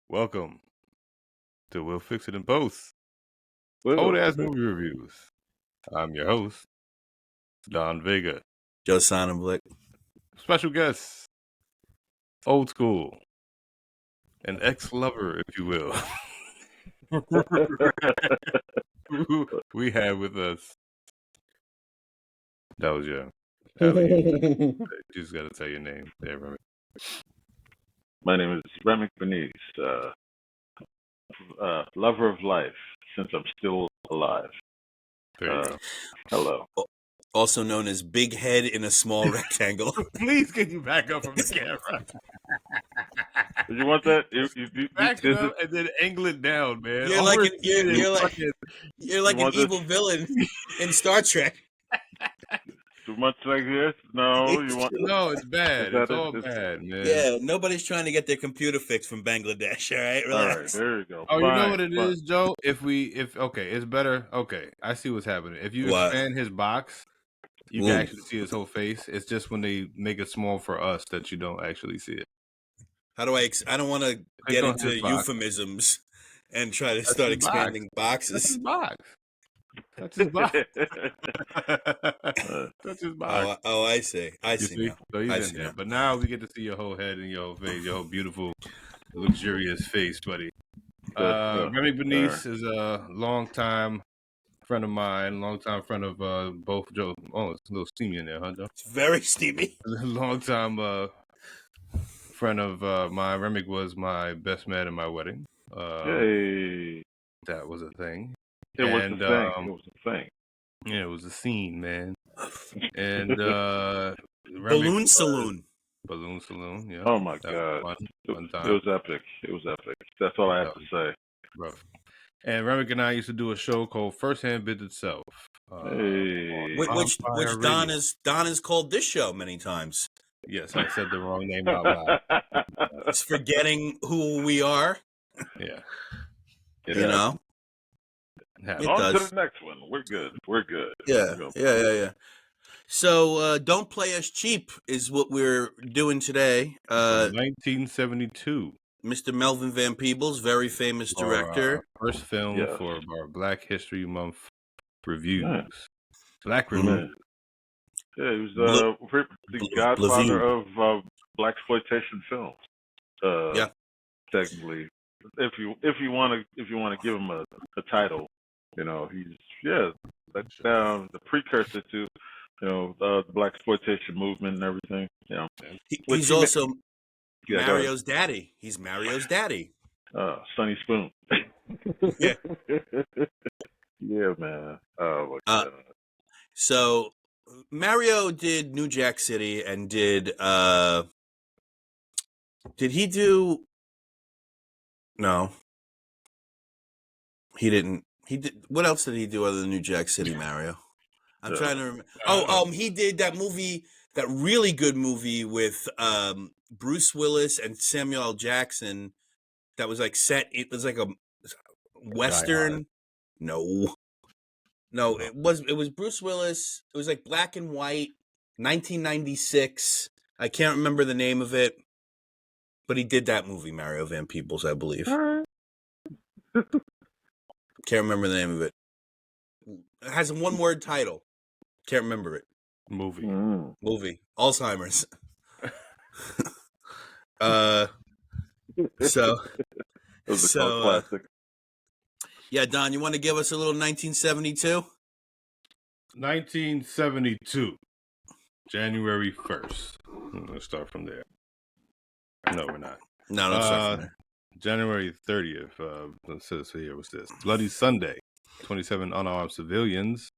Welcome to We'll Fix It in Post. Well, Old ass movie reviews. I'm your host, Don Vega. Joe Sonnenblick. Special guest, old school, an ex-lover, if you will. Who we have with us. That was your alley. You just got to tell your name there, Remy. my name is Remick Bernice, lover of life since I'm still alive. There you go. Hello. Also known as Big Head in a Small Rectangle. Please get you back up from the camera. Did you want that? Back it up and then angle it down, man. You're All like we're an, you're like You an want this? evil villain in Star Trek. Too much like this? No, you want? No, it's bad. Is It's that all it? bad, man. Yeah, nobody's trying to get their computer fixed from Bangladesh. All right, All right, relax. there you go. Oh, you know what it Fine. is, Joe? Okay, it's better. Okay, I see what's happening. If you What? expand his box, you can actually see his whole face. It's just when they make it small for us that you don't actually see it. How do I? I don't want to get on into his box. euphemisms and try to That's start his expanding That's his boxes. box. That's his box. That's his box. Oh, I see. I You see see? now. So he's I in see there. now. But now we get to see your whole head and your whole face, your whole beautiful, luxurious face, buddy. Remick Bernice is a longtime friend of mine, longtime friend of both Joe. Oh, it's a little steamy in there, huh, Joe? It's very steamy. Longtime friend of mine. Remick was my best man in my wedding. Hey, That was a thing. it was the thing. It was the thing. Yeah, it was a scene, man. And Balloon Saloon. Balloon Saloon, yeah. Oh my That God, was fun it time. was epic. It was epic. That's all I have to say. Rough. And Remick and I used to do a show called First Hand Bids Itself. Hey, Which Bonfire Don Radio. has called this show many times. Yes, I said the wrong name out loud. It's forgetting who we are. Yeah. You know? Yeah. It On to does. the next one. We're good. We're good. Yeah. So, Don't Play Us Cheap is what we're doing today. 1972. Mr. Melvin Van Peebles, very famous director. Our first film Yes. for our Black History Month reviews. Yeah. Black Man. reviews. Yeah, he was the godfather of blaxploitation films. Yeah. Technically, if you want to give him a title, he's the precursor to the blaxploitation movement and everything. He's also Mario's daddy. He's Mario's daddy. Sonny Spoon. Yeah. Yeah, man. Oh my God. So Mario did New Jack City and did he do? No, he didn't. He did. What else did he do other than New Jack City, Mario? I'm trying to remember. He did that movie, that really good movie with Bruce Willis and Samuel L. Jackson. That was like set. It was like a Western. No, it was Bruce Willis. It was like black and white, 1996. I can't remember the name of it, but he did that movie, Mario Van Peebles, I believe. Can't remember the name of it. It has a one-word title. Can't remember it. Movie. Movie. Alzheimer's. So it was a cult classic. Yeah, Don, you want to give us a little 1972? 1972. January 1st. Let's start from there. No, we're not. No, don't start from there. January 30th. Let's see here. What's this? Bloody Sunday. 27 unarmed civilians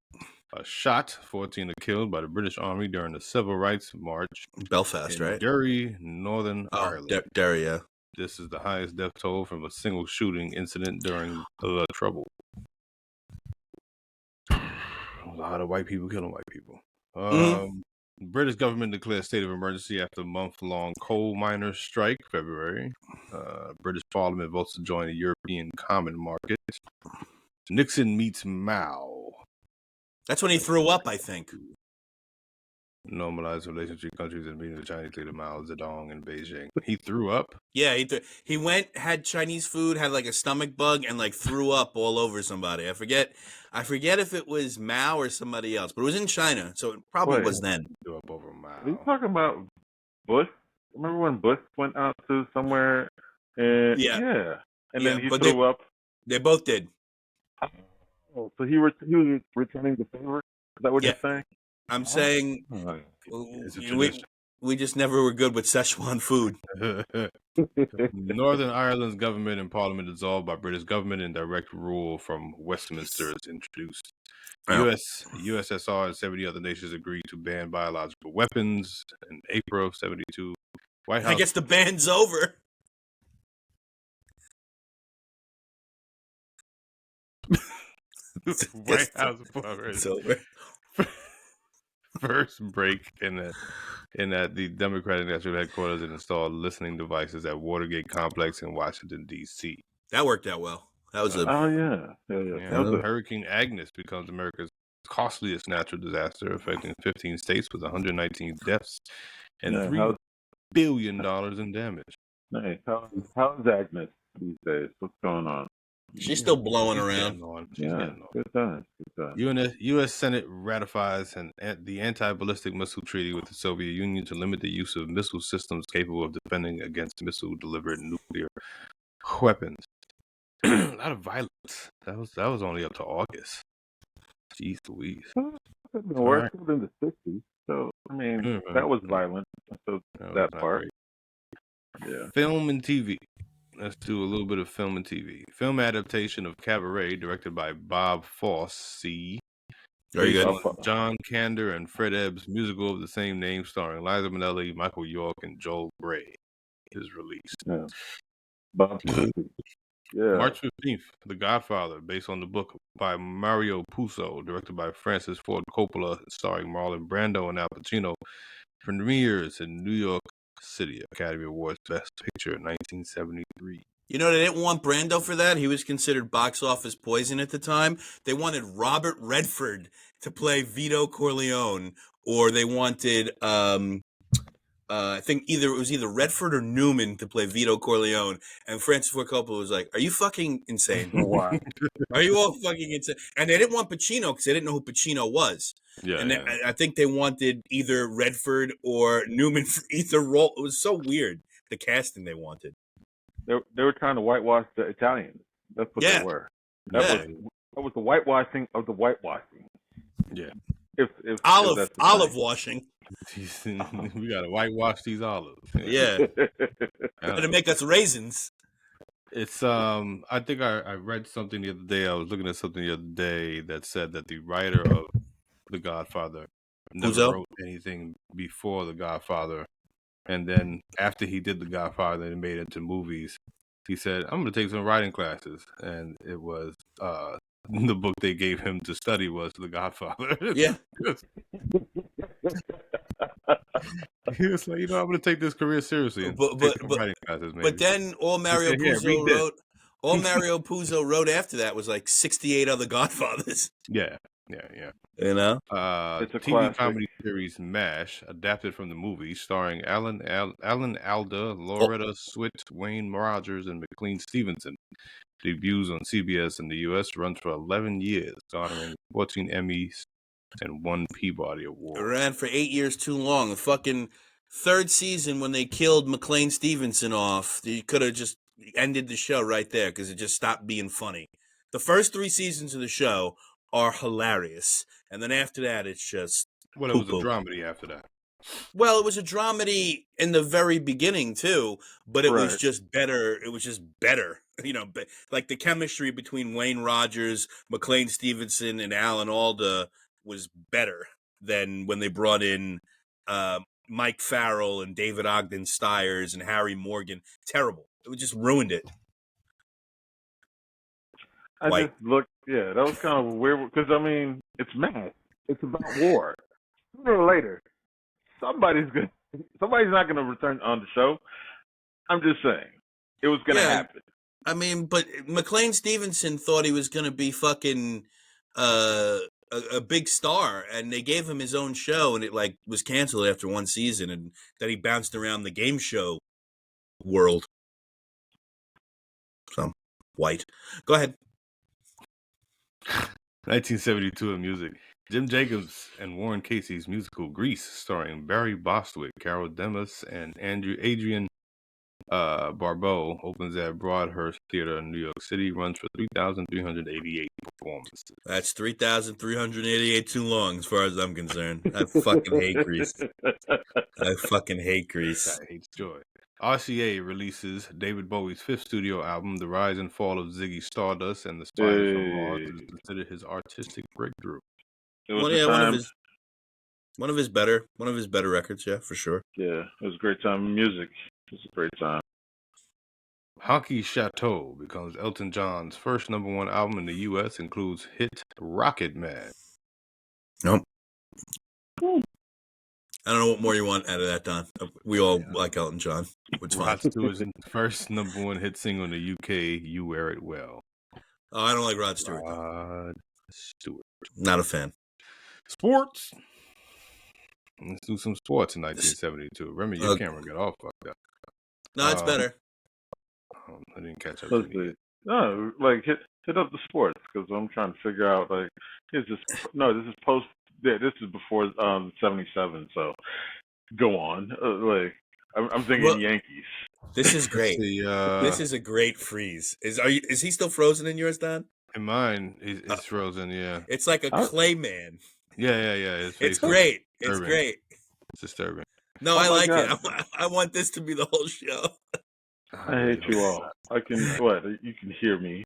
are shot. 14 are killed by the British Army during the Civil Rights March. Belfast, right? Derry, Northern Ireland. Derry, yeah. This is the highest death toll from a single shooting incident during the Trouble. A lot of white people killing white people. The British government declared state of emergency after a month-long coal miners' strike, February. British Parliament votes to join the European Common Market. Nixon meets Mao. That's when he threw up, I think. normalized relations between countries and meeting the Chinese leader Mao Zedong in Beijing. He threw up. Yeah, he went, had Chinese food, had like a stomach bug, and like threw up all over somebody. I forget if it was Mao or somebody else, but it was in China, so it probably was then. Threw up over Mao. Are you talking about Bush? Remember when Bush went out to somewhere? And, yeah. And then he threw up. They both did. Oh, so he was returning the favor? Is that what you're saying? I'm saying it's a tradition. We just never were good with Szechuan food. Northern Ireland's government and parliament dissolved by British government and direct rule from Westminster is introduced. USSR and 70 other nations agreed to ban biological weapons in April of 72. White House. I guess the ban's over. White House it's over. First break in that the Democratic National Headquarters had installed listening devices at Watergate Complex in Washington, D.C. That worked out well. That was Hurricane Agnes becomes America's costliest natural disaster, affecting 15 states with 119 deaths and $3 billion in damage. Hey, how is Agnes these days? What's going on? She's still blowing around. She's getting on. Good time. U.S. Senate ratifies the anti-ballistic missile treaty with the Soviet Union to limit the use of missile systems capable of defending against missile-delivered nuclear weapons. A lot of violence. That was only up to August. Jeez Louise. We're still in the 60s, so I mean that was violent. So that part. Yeah. Film and TV. Let's do a little bit of film and TV. Film adaptation of Cabaret, directed by Bob Fosse. Very good. John Kander and Fred Ebb's musical of the same name, starring Liza Minnelli, Michael York, and Joel Grey, is released. Yeah. Bob Fosse. Yeah. March 15th, The Godfather, based on the book by Mario Puzo, directed by Francis Ford Coppola, starring Marlon Brando and Al Pacino, premieres in New York City. Academy Awards Best Picture in 1973. You know, they didn't want Brando for that. He was considered box office poison at the time. They wanted Robert Redford to play Vito Corleone, or they wanted I think it was either Redford or Newman to play Vito Corleone, and Francis Ford Coppola was like, "Are you fucking insane? Wow. Are you all fucking insane?" And they didn't want Pacino because they didn't know who Pacino was. I think they wanted either Redford or Newman for either role. It was so weird, the casting they wanted. They were trying to whitewash the Italians. That's what they were. That was the whitewashing of the whitewashing. Yeah. If olive washing. We gotta whitewash these olives. Yeah. To make us raisins. It's I think I read something the other day. I was looking at something the other day that said that the writer of The Godfather never wrote anything before The Godfather, and then after he did The Godfather and made it into movies, he said, "I'm gonna take some writing classes," and it was the book they gave him to study was The Godfather. Yeah. He was like, I'm going to take this career seriously. And writing classes, maybe. But then all Mario Puzo wrote after that was like 68 other Godfathers. Yeah. You know? It's a TV classic. comedy series MASH, adapted from the movie, starring Alan Alda, Loretta Swit, Wayne Rogers, and McLean Stevenson. Debuts on CBS in the U.S., runs for 11 years, garnering 14 Emmys and 1 Peabody Award. It ran for 8 years too long. The fucking third season, when they killed McLean Stevenson off, you could have just ended the show right there because it just stopped being funny. The first 3 seasons of the show are hilarious, and then after that, it's just it was a dramedy after that. Well, it was a dramedy in the very beginning too, but it was just better. It was just better, like the chemistry between Wayne Rogers, McLean Stevenson, and Alan Alda was better than when they brought in Mike Farrell and David Ogden Stiers and Harry Morgan. Terrible. It just ruined it. Just looked, that was kind of weird because it's mad. It's about war. Sooner or later, somebody's not gonna return on the show. I'm just saying it was gonna happen. But McLean Stevenson thought he was gonna be fucking a big star, and they gave him his own show, and it like was canceled after one season, and then he bounced around the game show world. So white. Go ahead. 1972 in music. Jim Jacobs and Warren Casey's musical Grease, starring Barry Bostwick, Carol Demas, and Adrian Barbeau, opens at Broadhurst Theater in New York City, runs for 3,388 performances. That's 3,388 too long, as far as I'm concerned. I fucking hate Grease. I fucking hate Grease. I hate joy. RCA releases David Bowie's fifth studio album, The Rise and Fall of Ziggy Stardust, and the Spider from Mars is considered his artistic breakthrough. One of his better records, yeah, for sure. Yeah, it was a great time in music. It was a great time. Honky Chateau becomes Elton John's first #1 album in the U.S., includes hit Rocket Man. Nope. I don't know what more you want out of that, Don. We all like Elton John. Which Rod Stewart's first #1 hit single in the UK, You Wear It Well. Oh, I don't like Rod Stewart. Rod Stewart. Not a fan. Sports. Let's do some sports in 1972. Remy, your camera got all fucked up. No, it's better. I didn't catch up to you. No, like hit up the sports, because I'm trying to figure out, like, this is post. Yeah, this is before 77. So go on. I'm thinking Yankees. This is great. This is a great freeze. Is he still frozen in yours, Don? In mine, it's frozen. Yeah. It's like a clay man. Yeah. It's great. It's great. It's disturbing. No, I like it. I want this to be the whole show. I hate you all. You can hear me.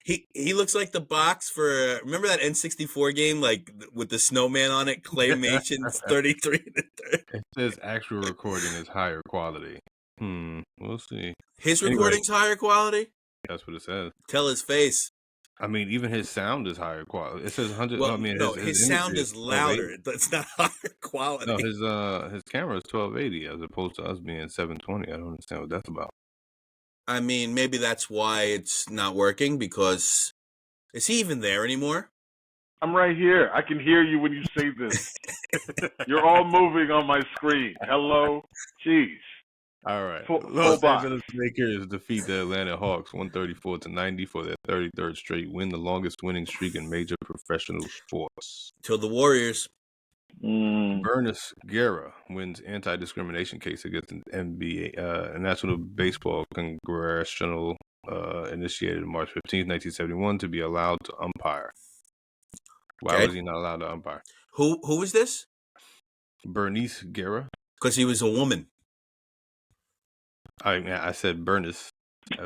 He looks like the box for, remember that N64 game, like with the snowman on it, Claymation 33 to 30. It says actual recording is higher quality. We'll see. His recording's higher quality? That's what it says. Tell his face. I mean, even his sound is higher quality. It says 100. Well, I mean, his sound is louder. It's not higher quality. No, his camera is 1280 as opposed to us being 720. I don't understand what that's about. I mean, maybe that's why it's not working, because is he even there anymore? I'm right here. I can hear you when you say this. You're all moving on my screen. Hello? Jeez. All right. Los Angeles Lakers defeat the Atlanta Hawks 134-90 for their 33rd straight win, the longest winning streak in major professional sports. Till the Warriors. Bernice Guerra wins anti-discrimination case against an NBA, National Baseball Congressional initiated March 15, 1971, to be allowed to umpire. Why was he not allowed to umpire? Who was this? Bernice Guerra. Because he was a woman. I said Bernice.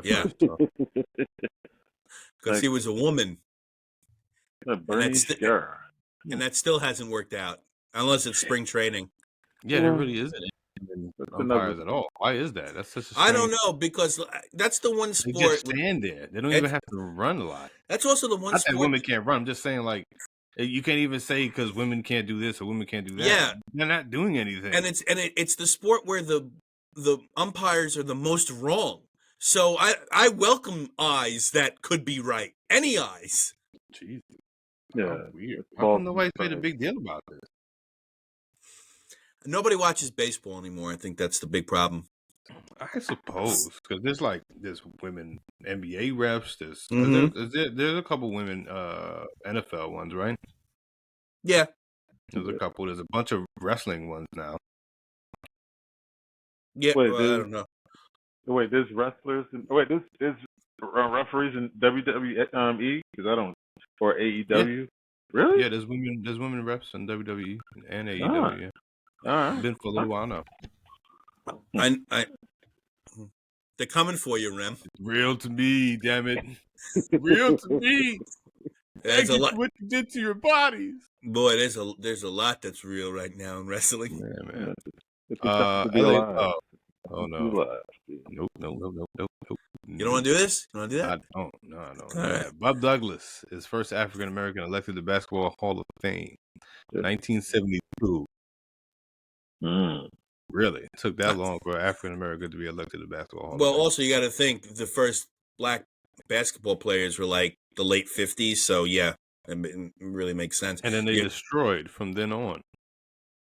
Yeah. Because he was a woman. Bernice Guerra. And that still hasn't worked out. Unless it's spring training. Yeah, there really isn't umpires at all. Why is that? That's such a I don't know, because that's the one sport. They just stand there. They don't even have to run a lot. That's also the one Not sport. that women can't run. I'm just saying, like, you can't even say because women can't do this or women can't do that. Yeah. They're not doing anything. And it's the sport where the umpires are the most wrong. So I welcome eyes that could be right. Any eyes. Jesus. Yeah. Weird. How come nobody's made a big deal about this? Nobody watches baseball anymore. I think that's the big problem. I suppose because there's women NBA refs. There's a couple women NFL ones, right? Yeah. There's a couple. There's a bunch of wrestling ones now. Yeah. I don't know. Wait, there's wrestlers. There's referees in WWE because I don't, or AEW. Yeah. Really? Yeah, there's women refs in WWE and AEW. Yeah. All right. Been for a little while now. They're coming for you, Rem. Real to me, damn it. Real to me. There's a lot. What you did to your bodies. Boy, there's a lot that's real right now in wrestling. Yeah, man. Oh no. Nope. You don't want to do this? You want to do that? I don't. No, I don't. All right. Bob Douglas is first African American elected to Basketball Hall of Fame. 1972. Really? It took that long for African American to be elected to Basketball Hall of Fame. Well, also you got to think the first black basketball players were like the late 50s, so yeah. It really makes sense. And then they destroyed from then on.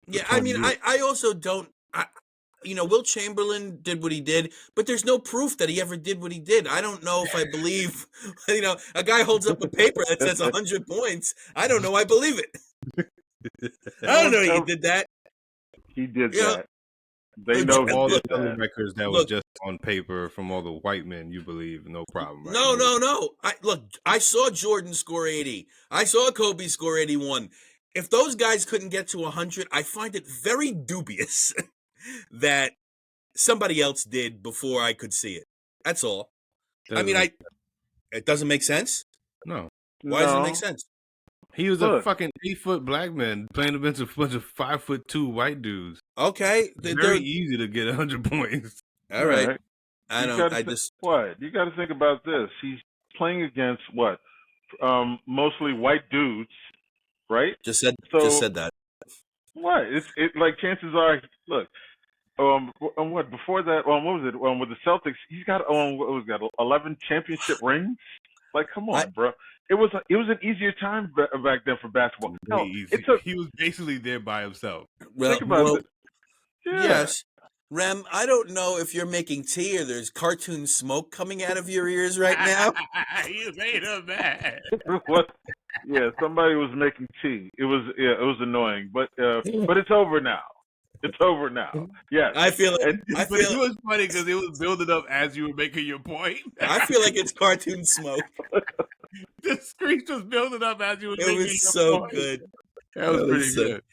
Yeah, I mean, I also don't. Will Chamberlain did what he did, but there's no proof that he ever did what he did. I don't know if I believe. A guy holds up a paper that says 100 points. I don't know. I believe it. I don't know he did that. He did that. They know all the other records that was just on paper from all the white men. You believe, no problem. Right? No. I saw Jordan score 80. I saw Kobe score 81. If those guys couldn't get to 100, I find it very dubious that somebody else did before I could see it. That's all. It doesn't make sense? No. Why doesn't it make sense? He was a fucking 8-foot black man playing against a bunch of 5'2" white dudes. Okay. It's very easy to get 100 points. All right. You got to think about this. He's playing against what? Mostly white dudes, right? Just said that. What? It's like chances are. Look, what before that? What was it? With the Celtics, he's got 11 championship rings. Like, come on, bro. It was an easier time back then for basketball. No, he was basically there by himself. Think about it. Yeah. Yes. Rem, I don't know if you're making tea or there's cartoon smoke coming out of your ears right now. You made him mad. What? Yeah, somebody was making tea. It was annoying, but it's over now. It's over now. Yeah, I feel it. It was funny because it was building up as you were making your point. I feel like it's cartoon smoke. The screech was building up as you were making your point. It was so good. That was pretty good.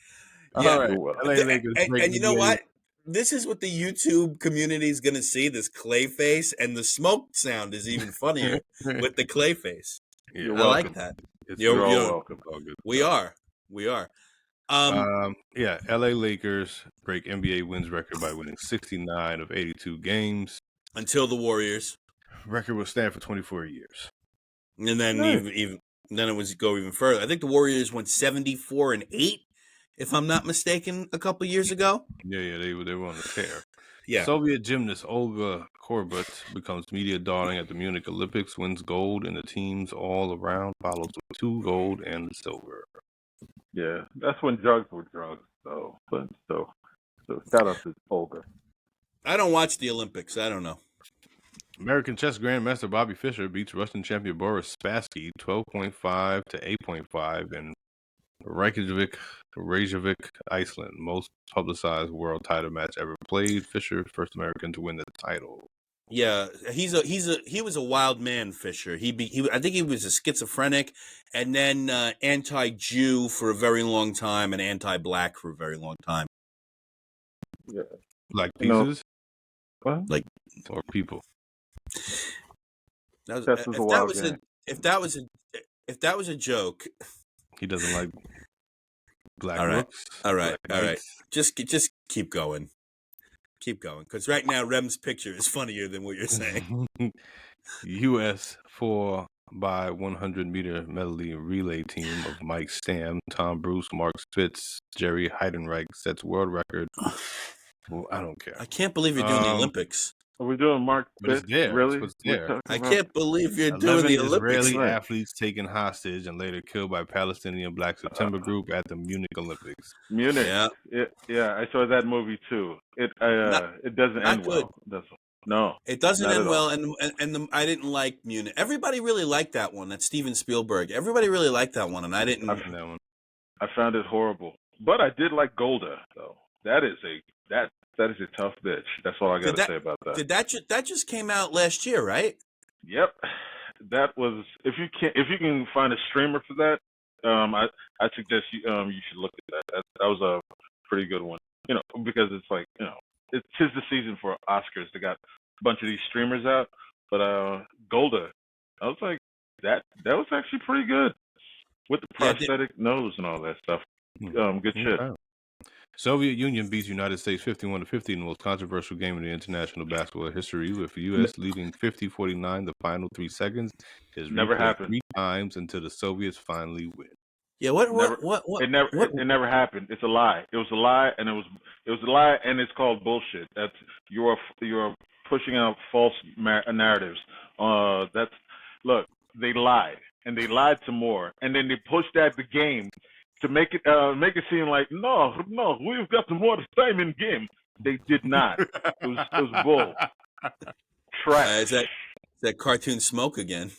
Yeah. All right. And you know what? This is what the YouTube community is going to see, this clay face, and the smoke sound is even funnier with the clay face. You're I like that. You're all welcome. We are. LA Lakers break NBA wins record by winning 69 of 82 games. Until the Warriors. Record will stand for 24 years. And then then it was go even further. I think the Warriors went 74-8, if I'm not mistaken, a couple years ago. Yeah, they were on a tear. Yeah. Soviet gymnast Olga Korbut becomes media darling at the Munich Olympics, wins gold, and the teams all around follows with 2 gold and silver. Yeah, that's when drugs were drugs. So shout out to Olga. I don't watch the Olympics. I don't know. American chess grandmaster Bobby Fischer beats Russian champion Boris Spassky 12.5 to 8.5 in Reykjavik, Iceland. Most publicized world title match ever played. Fischer, first American to win the title. Yeah, he was a wild man, Fischer. I think he was a schizophrenic, and then anti-Jew for a very long time, and anti-black for a very long time. Yeah, like pieces, or people. If that was a joke, he doesn't like black looks. All right. Just keep going. Keep going, because right now Rem's picture is funnier than what you're saying. U.S. 4x100-meter medley relay team of Mike Stam, Tom Bruce, Mark Spitz, Jerry Heidenreich sets world record. Well, I don't care. I can't believe you're doing the Olympics. Are we doing Mark Spitz? Really? I can't believe you're doing the Olympics. Israeli athletes taken hostage and later killed by Palestinian Black September group at the Munich Olympics. Munich. Yeah, I saw that movie too. It doesn't end well. No, it doesn't end well, and I didn't like Munich. Everybody really liked that one. That's Steven Spielberg. Everybody really liked that one, and I didn't. I found it horrible, but I did like Golda though. That is a tough bitch. That's all I got to say about that. That just came out last year, right? Yep. That was if you can find a streamer for that, I suggest you should look at that. That was a pretty good one. Because it's like it's the season for Oscars. They got a bunch of these streamers out, but Golda, I was like that was actually pretty good with the prosthetic nose and all that stuff. Good shit. Soviet Union beats United States 51-50 in the most controversial game in the international basketball history, with the U.S. leading 50-49 the final 3 seconds. It never happened 3 times until the Soviets finally win. Yeah, what? It never happened. It's a lie. It was a lie, and it was a lie, and it's called bullshit. That's you're pushing out false narratives. Look, they lied. and they lied some more, and then they pushed out the game to make it seem like no, we've got more time in game. They did not. It was bull. Trash. Is that cartoon smoke again?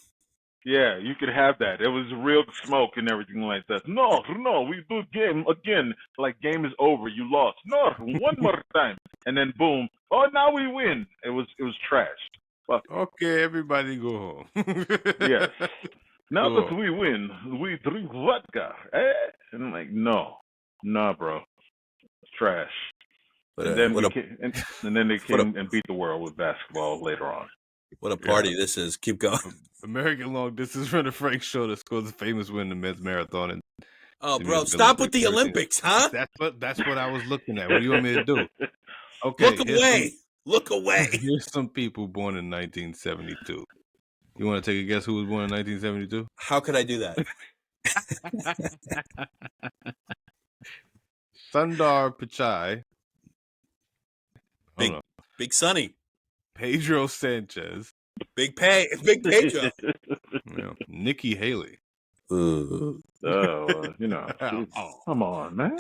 Yeah, you could have that. It was real smoke and everything like that. No, we do game again. Like game is over. You lost. No, one more time, and then boom. Oh, now we win. It was trash. Fuck. Okay, everybody go home. Yes. Now Cool. that we win, we drink vodka. And I'm like, no, nah, bro, it's trash. But, and then they came and beat the world with basketball later on. What a party this is. Keep going. American long distance runner Frank Schroeder scored the famous win in the men's marathon. Oh, bro, stop with the Olympics, huh? That's what I was looking at. What do you want me to do? Okay, Look away. Here's some people born in 1972. You want to take a guess who was born in 1972? How could I do that? Sundar Pichai. Big Sonny. Pedro Sanchez. Big Pedro. Nikki Haley. Come on, man.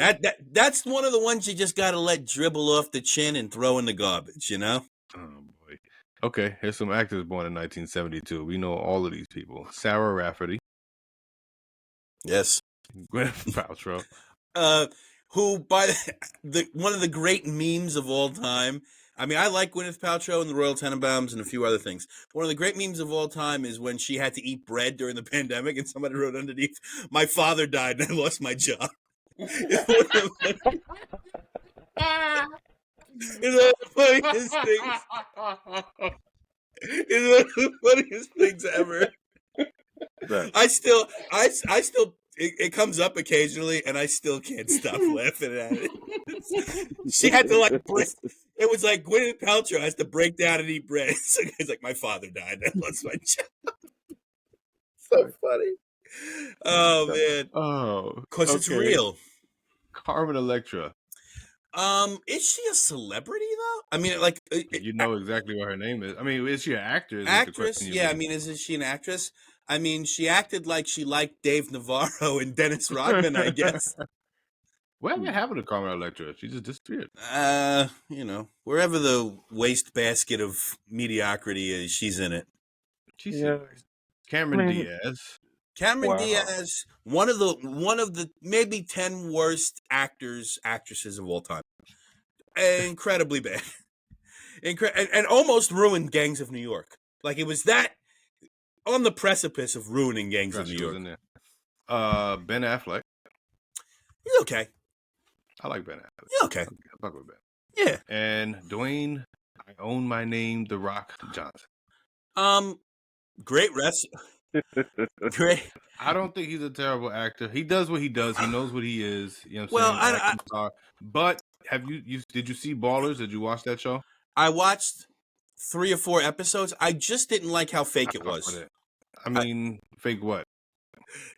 That's one of the ones you just got to let dribble off the chin and throw in the garbage, you know? Oh, boy. Okay, here's some actors born in 1972. We know all of these people. Sarah Rafferty. Yes. Gwyneth Paltrow. Who, by one of the great memes of all time. I mean, I like Gwyneth Paltrow and the Royal Tenenbaums and a few other things. One of the great memes of all time is when she had to eat bread during the pandemic and somebody wrote underneath, "My father died and I lost my job." It's one of the funniest things. It's one of the funniest things ever. Right. I still, it comes up occasionally, and I still can't stop laughing at it. She had to it was like Gwyneth Paltrow has to break down and eat bread. So it's like, "My father died, and I lost my job." So funny. Oh man. Oh, because it's real. Carmen Electra. Is she a celebrity though? I mean, like you know exactly what her name is. I mean, is she an actor? Actress? Yeah. I mean, isn't she an actress? I mean, she acted like she liked Dave Navarro and Dennis Rodman, I guess. Whatever happened to Carmen Electra? She just disappeared. Wherever the wastebasket of mediocrity is, she's in it. Cameron Diaz. Cameron Diaz, one of the maybe 10 worst actresses of all time. Incredibly bad. And almost ruined Gangs of New York. Like it was that on the precipice of ruining Gangs of New York. In there. Ben Affleck. He's okay. I like Ben Affleck. Yeah, okay. I fuck with Ben. Yeah. And Dwayne, I own my name, The Rock Johnson. Great wrestler. Great. I don't think he's a terrible actor. He does what he does. He knows what he is. You know what I'm saying? But did you see Ballers? Did you watch that show? I watched 3 or 4 episodes. I just didn't like how fake it was. I mean, fake what?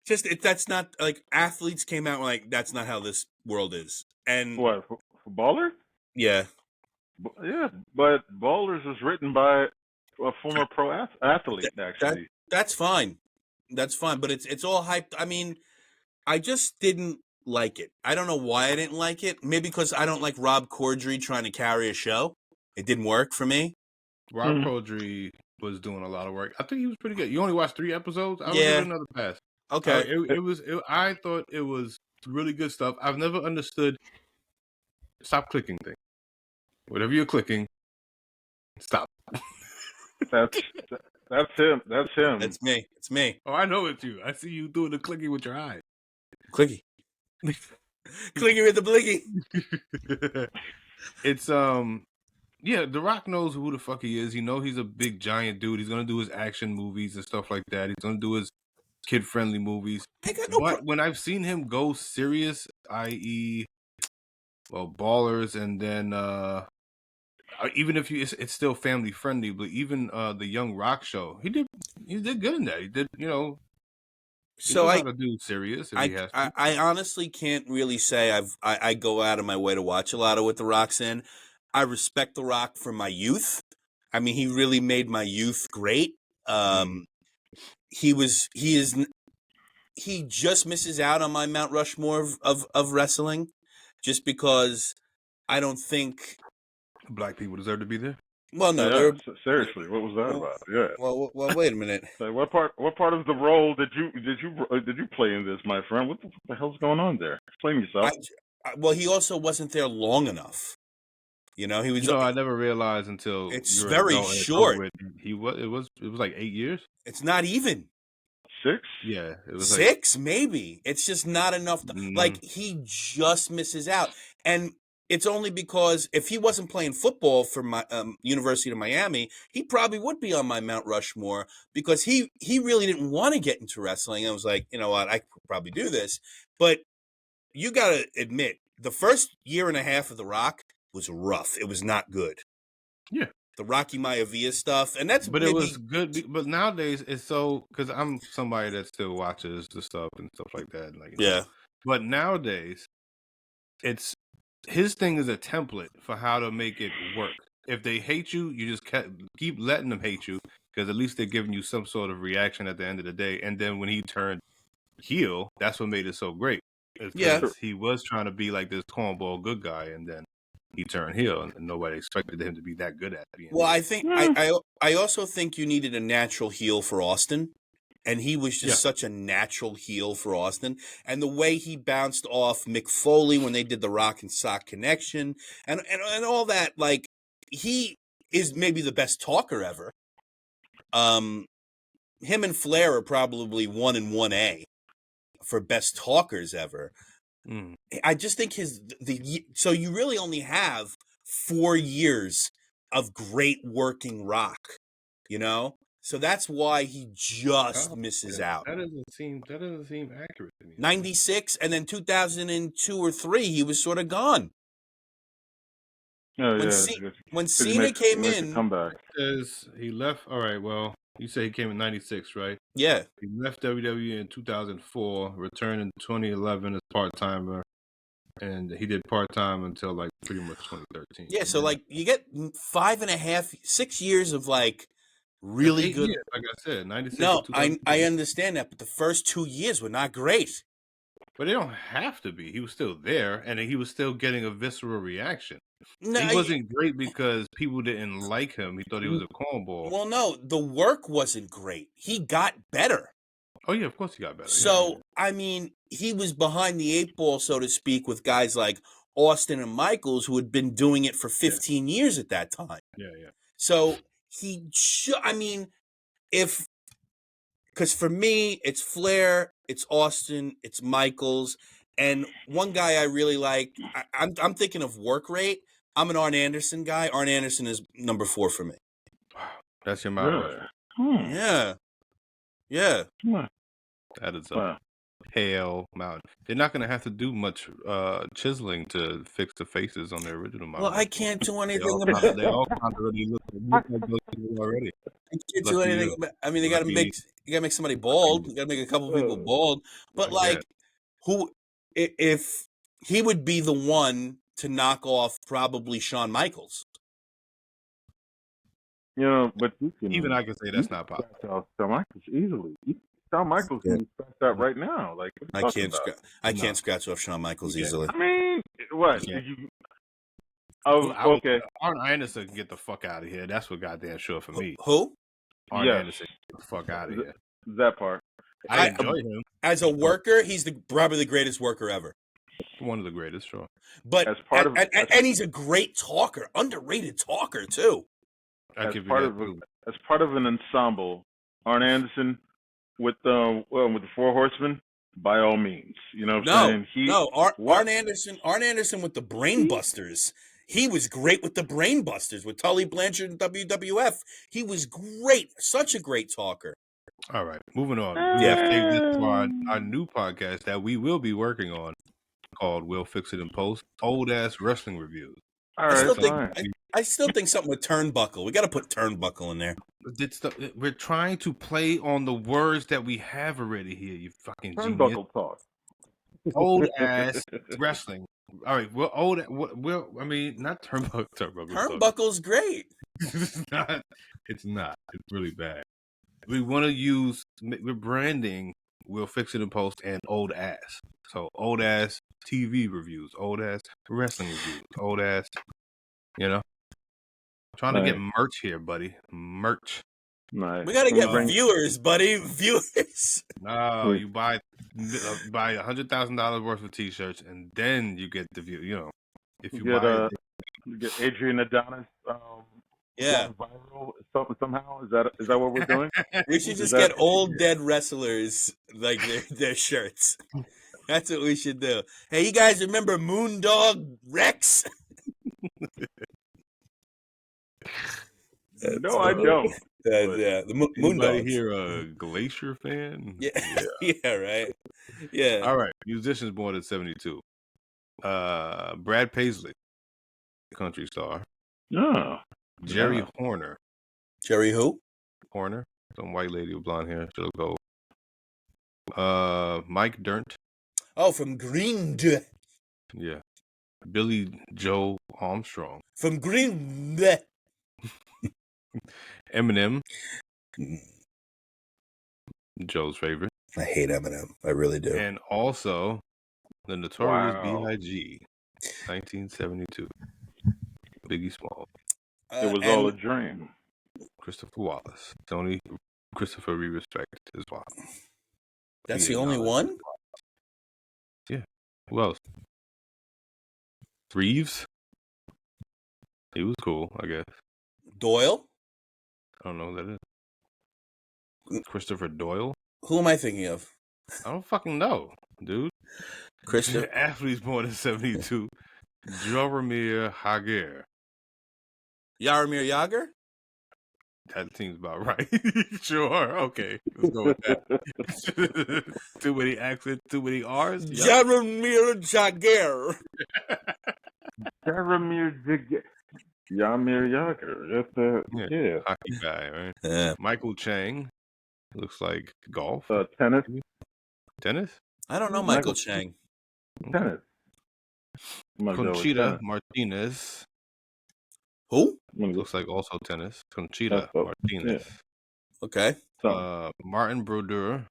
Just that's not like athletes came out like that's not how this world is. And what for Ballers? Yeah, yeah. But Ballers was written by a former pro athlete. Actually, that's fine. That's fine. But it's all hyped. I mean, I just didn't like it. I don't know why I didn't like it. Maybe because I don't like Rob Corddry trying to carry a show. It didn't work for me. Rob Corddry was doing a lot of work. I think he was pretty good. You only watched 3 episodes? I would give it another pass. Okay. I thought it was really good stuff. I've never understood. Stop clicking thing. Whatever you're clicking, stop. That's him. That's him. That's me. It's me. Oh, I know it's you. I see you doing the clicking with your eye. Clicky. Clicky with the blicky. It's The Rock knows who the fuck he is. He knows he's a big giant dude. He's gonna do his action movies and stuff like that. He's gonna do his kid-friendly movies. But when I've seen him go serious, i.e., Ballers, and then even if it's still family friendly, but even the Young Rock show, he did good in that. He did, So I do serious. I honestly can't really say I go out of my way to watch a lot of what The Rock's in. I respect The Rock for my youth. I mean, he really made my youth great. he just misses out on my Mount Rushmore of wrestling, just because I don't think Black people deserve to be there. Well, no, yeah, seriously, what was that about? Yeah. Well, wait a minute. So what part of the role did you play in this, my friend? What the hell's going on there? Explain yourself. Well, he also wasn't there long enough. He was. I never realized until it's you're very short. It was like 8 years. It's not even 6. Yeah, it was 6, maybe. It's just not enough. Like he just misses out, and it's only because if he wasn't playing football for my University of Miami, he probably would be on my Mount Rushmore, because he really didn't want to get into wrestling. I was like, you know what, I could probably do this. But you got to admit, the first year and a half of The Rock was rough. It was not good. Yeah. The Rocky Maivia stuff, and that's. But it was good. But nowadays, it's so, because I'm somebody that still watches the stuff and stuff like that. Like, yeah. But nowadays, it's his thing is a template for how to make it work. If they hate you, you just keep letting them hate you, because at least they're giving you some sort of reaction at the end of the day. And then when he turned heel, that's what made it so great. Because he was trying to be like this cornball good guy, and then he turned heel, and nobody expected him to be that good at it. Well, I think I also think you needed a natural heel for Austin, and he was just such a natural heel for Austin. And the way he bounced off Mick Foley when they did the Rock and Sock connection, and all that, like, he is maybe the best talker ever. Him and Flair are probably 1 and 1A for best talkers ever. I just think so you really only have 4 years of great working Rock, so that's why he just misses out. That doesn't seem accurate to me. 96, and then 2002 or 3, he was sort of gone. Oh, when Cena came in, comeback. He left. All right, well, you say he came in 96, right? Yeah. He left WWE in 2004, returned in 2011 as part-timer, and he did part-time until, like, pretty much 2013. Yeah, so, like, you get 5.5, 6 years of, like, really good. Years, like I said, 96. No, I understand that, but the first 2 years were not great. But they don't have to be. He was still there, and he was still getting a visceral reaction. No, he wasn't great because people didn't like him. He thought he was a cornball. Well, no, the work wasn't great. He got better. Oh, yeah, of course he got better. So, I mean, he was behind the 8 ball, so to speak, with guys like Austin and Michaels, who had been doing it for 15 years at that time. Yeah. So, because for me, it's Flair, it's Austin, it's Michaels, and one guy I really like, I'm thinking of work rate. I'm an Arn Anderson guy. Arn Anderson is number 4 for me. Wow. That's your Mount Rushmore. Yeah. That is a pale mountain. They're not going to have to do much chiseling to fix the faces on their original Mount Well, I can't do anything about it. They all kind of already look like those people already. I can't do anything about. I mean, you got to make somebody bald. You got to make a couple people bald. But if he would be the one to knock off probably Shawn Michaels. But even I can say that's not possible. Shawn Michaels easily. Shawn Michaels can scratch that right now. Like, I can't scratch off Shawn Michaels easily. I mean, what? Okay. Arn Anderson can get the fuck out of here. That's what goddamn sure for me. Who? Arn Anderson, get the fuck out of here. That part. I enjoy him as a worker. He's probably the greatest worker ever. One of the greatest, sure. But and he's a great talker, underrated talker too. As part of an ensemble, Arn Anderson with the 4 Horsemen, by all means, you know what I'm saying? Arn Anderson with the Brain Busters. He was great with the Brain Busters with Tully Blanchard and WWF. He was great, such a great talker. All right, moving on. We have to take this to our new podcast that we will be working on, called "We'll Fix It in Post." Old ass wrestling reviews. All right, I still think something with Turnbuckle. We got to put Turnbuckle in there. We're trying to play on the words that we have already here. You fucking Turnbuckle genius. talk. Old ass wrestling. All right, we're old. I mean, not Turnbuckle. Turnbuckle's great. It's not. It's really bad. We want to use we're branding We'll Fix It in Post and old ass. So old ass TV reviews, old ass wrestling reviews, old ass, you know. Trying to get merch here, buddy. Merch. Nice. We gotta get viewers, buddy. Viewers. No, you buy $100,000 worth of T-shirts, and then you get the view. You know, if you buy, you get Adrian Adonis. Yeah. Viral somehow. Is that what we're doing? We should just get old dead wrestlers like their shirts. That's what we should do. Hey, you guys remember Moondog Rex? No, I don't. Yeah, the Moondog here a Glacier fan? Yeah, yeah, right. Yeah. All right, musicians born in '72. Brad Paisley, country star. Oh, Jerry Horner. Jerry who? Horner, some white lady with blonde hair. She'll go. Mike Dirnt. Oh, from Green Day. Yeah. Billy Joe Armstrong. From Green Day. Eminem. Joe's favorite. I hate Eminem. I really do. And also the Notorious B.I.G. 1972. Biggie Small. It was all a dream. Christopher Wallace. The only Christopher we respect as well. That's the only one? Yeah. Who else? Reeves. He was cool, I guess. Doyle? I don't know who that is. Christopher Doyle? Who am I thinking of? I don't fucking know, dude. Christopher. Athletes born in '72. Jaromir Jagr. Jaromir Jagr? That seems about right. Sure. Okay. Let's go with that. Too many accents, too many R's. Jaromir Jagr. Jaromir Jagr. That's yeah. Hockey guy, right? Yeah. Michael Chang. Looks like golf. Tennis. Tennis? I don't know Michael Chang. Tennis. Conchita Martinez. Who? Looks like also tennis. Conchita Martinez. Yeah. Okay. Martin Brodeur.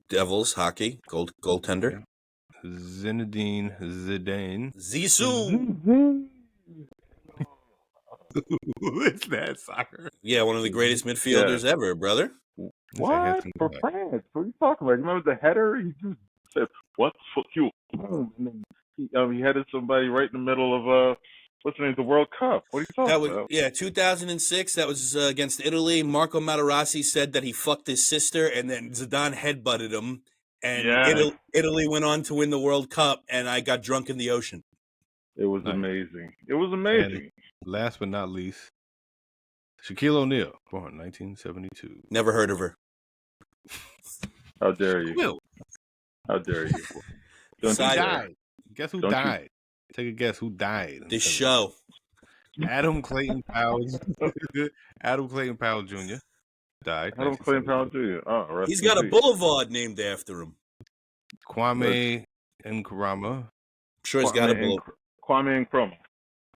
Devils hockey goaltender. Yeah. Zinedine Zidane. Zizou. Who is that, soccer? Yeah, one of the greatest midfielders ever, brother. What? For France? What are you talking about? You remember the header? He just said, "What? Fuck you!" Boom. And then he headed somebody right in the middle of what's the name? The World Cup. What are you talking about? Yeah, 2006. That was against Italy. Marco Materazzi said that he fucked his sister, and then Zidane headbutted him, and Italy went on to win the World Cup. And I got drunk in the ocean. It was amazing. It was amazing. And last but not least, Shaquille O'Neal, born 1972. Never heard of her. How dare you? How dare you? Who died? Guess who died? Take a guess who died. This show. Adam Clayton Powell. Adam Clayton Powell Jr. died. Adam Clayton Powell Jr. Oh, he's got a boulevard named after him. Kwame Nkrumah. Sure, he's got a boulevard. Kwame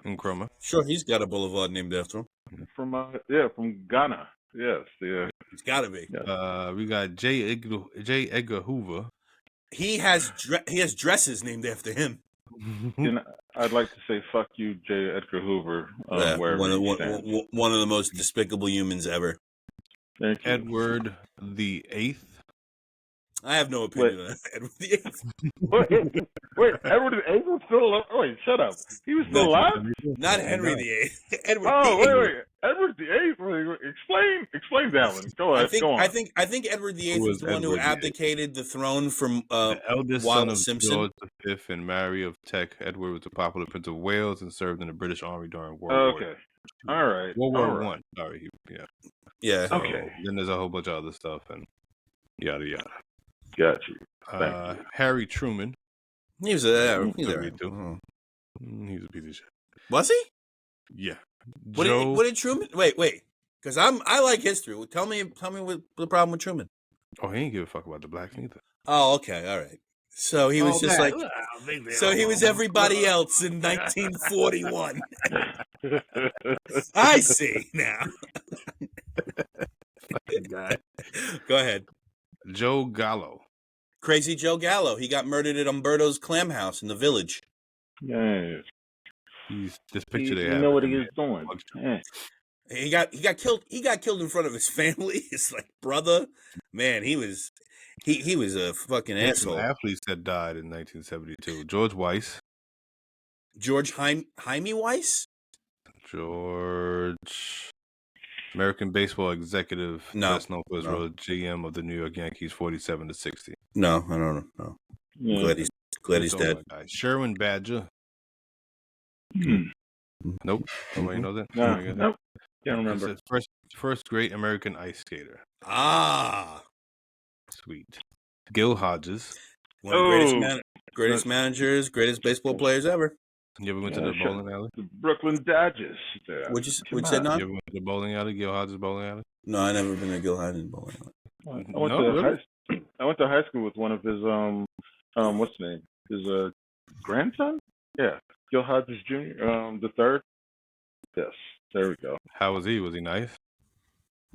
Nkrumah. Sure, he's got a boulevard named after him. From Ghana. Yes, yeah. It's got to be. We got J. Edgar Hoover. He has dresses named after him. I'd like to say fuck you, J. Edgar Hoover. One of the most despicable humans ever. Thank you. Edward the Eighth. I have no opinion on Edward the Eighth. Wait, Edward the Eighth was still alive? Wait, shut up. He was still alive? Not Henry the Eighth. Edward. Wait. Edward the Eighth. Explain that one. Go ahead. Go on. I think Edward the Eighth was the one who abdicated the throne from the eldest Wild son of Simpson. George V and Mary of Teck. Edward was a popular Prince of Wales and served in the British Army during World War. Okay. All right. World War One. Sorry. Yeah. Yeah. So, okay. Then there's a whole bunch of other stuff and yada yada. Got you. Harry Truman. He was a He's a piece of shit. Was he? Yeah. What did Truman? Wait, because I like history. Tell me what the problem with Truman. Oh, he ain't give a fuck about the blacks either. Oh, okay, all right. So he was just like, so he was everybody else in 1941. I see now. Fucking guy. Go ahead. Joe Gallo. Crazy Joe Gallo. He got murdered at Umberto's Clam House in the Village. Yes. He's this picture they You have. know what he is doing. Yeah. He got killed. He got killed in front of his family. His like brother. Man, he was a fucking asshole. Athletes that died in 1972. George Weiss. George Jaime Weiss. George, American baseball executive, best known for his role as GM of the New York Yankees, 47 to 60. No, I don't know. Yeah. Glad he's dead. Sherwin Badger. Nope. Nobody knows that. Nope. Can't remember. First great American ice skater. Ah, sweet. Gil Hodges. One of the greatest managers, greatest baseball players ever. You ever went to the bowling alley? The Brooklyn Dodgers. Would you say not? You ever went to the bowling alley, Gil Hodges bowling alley? No, I never been to Gil Hodges bowling alley. I went to high school with one of his what's his name? His grandson? Yeah. Gil Hodges Jr. The third. Yes. There we go. How was he? Was he nice?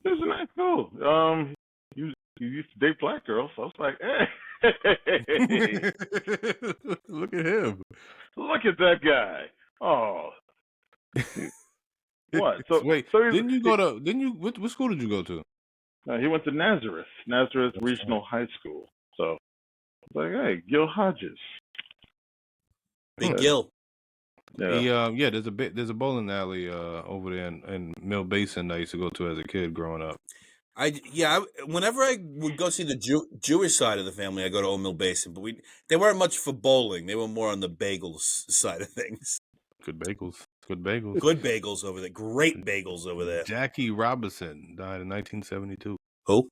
He was a nice dude. He used to date black girls, so I was like, hey. Look at him. Look at that guy. Oh. What? So wait, what school did you go to? He went to Nazareth Regional High School. So I was like, hey, Gil Hodges. Big Gil. Yeah. There's a bowling alley over there in Mill Basin that I used to go to as a kid growing up. Whenever I would go see the Jewish side of the family, I go to Old Mill Basin, but they weren't much for bowling. They were more on the bagels side of things. Good bagels. Good bagels over there. Great bagels over there. Jackie Robinson died in 1972. Who?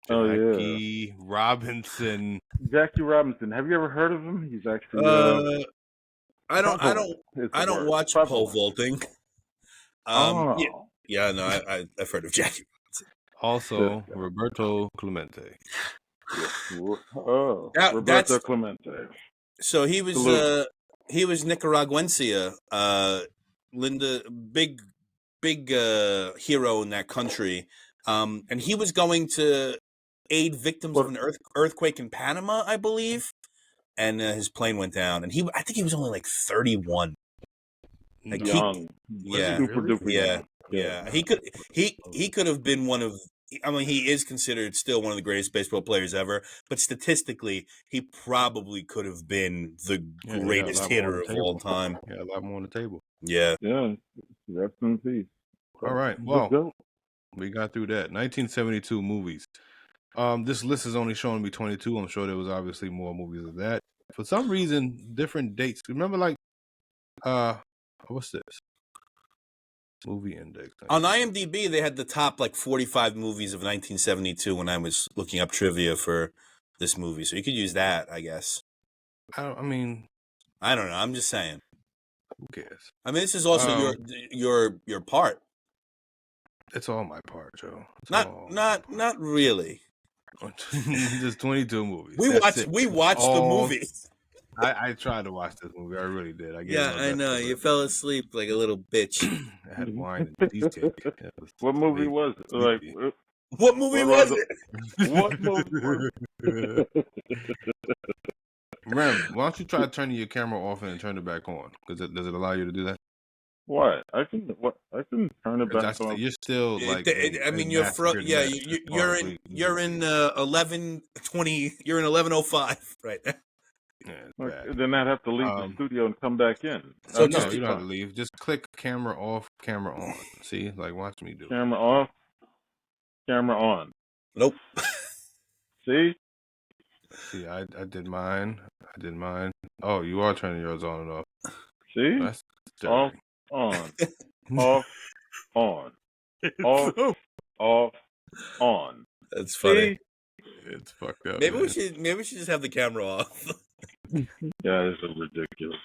Jackie Robinson. Jackie Robinson. Have you ever heard of him? He's actually. I don't watch pole vaulting. I've heard of Jackie. Also, Roberto Clemente. Roberto Clemente. So he was Nicaraguencia, Linda, big hero in that country, and he was going to aid victims of an earthquake in Panama, I believe, and his plane went down, and I think he was only like 31. Like young. Super duper young. Yeah. He could have been one of. I mean, he is considered still one of the greatest baseball players ever, but statistically, he probably could have been the greatest hitter of all time. Yeah, a lot more on the table. Yeah. Yeah. Rest in peace. All right. Well, we got through that. 1972 movies. This list is only showing me 22. I'm sure there was obviously more movies of that. For some reason, different dates. Remember, like, what's this? Movie index. On IMDb, they had the top like 45 movies of 1972 when I was looking up trivia for this movie. So you could use that, I guess. I don't know. I'm just saying. Who cares? I mean, this is also your part. It's all my part, Joe. Not really. There's 22 movies. We watched the movie. I tried to watch this movie. I really did. I know. You fell asleep like a little bitch. I had wine and cheesecake. What movie was it? Like, what movie was it? What movie? Rem, why don't you try turning your camera off and turn it back on? Does it allow you to do that? What? I can turn it back on. You're still like. You're you're in 11:20. You're in 11:05 right now. Yeah, then I'd have to leave the studio and come back in. So no, you don't have to leave. Just click camera off, camera on. See, like watch me do it. Camera off, camera on. Nope. See, I did mine. Oh, you are turning yours on and off. See, off, on, off, on, off, on. That's funny. See? It's fucked up. Maybe we should just have the camera off. Yeah, this is ridiculous.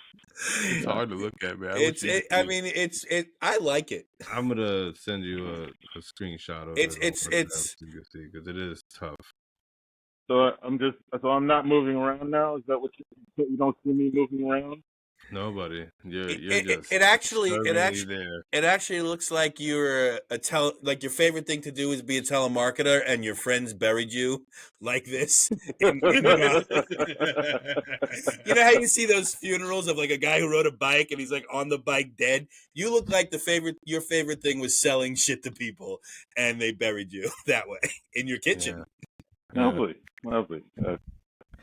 It's hard to look at, man. I like it. I'm gonna send you a screenshot of it. So you can see because it is tough. So I'm not moving around now. Is that what you don't see me moving around? Nobody. You're It, you're it, just it actually it servingly actually there. it actually looks like you're like your favorite thing to do is be a telemarketer and your friends buried you like this you know how you see those funerals of like a guy who rode a bike and he's like on the bike dead. You look like your favorite thing was selling shit to people and they buried you that way in your kitchen. Yeah. Lovely. All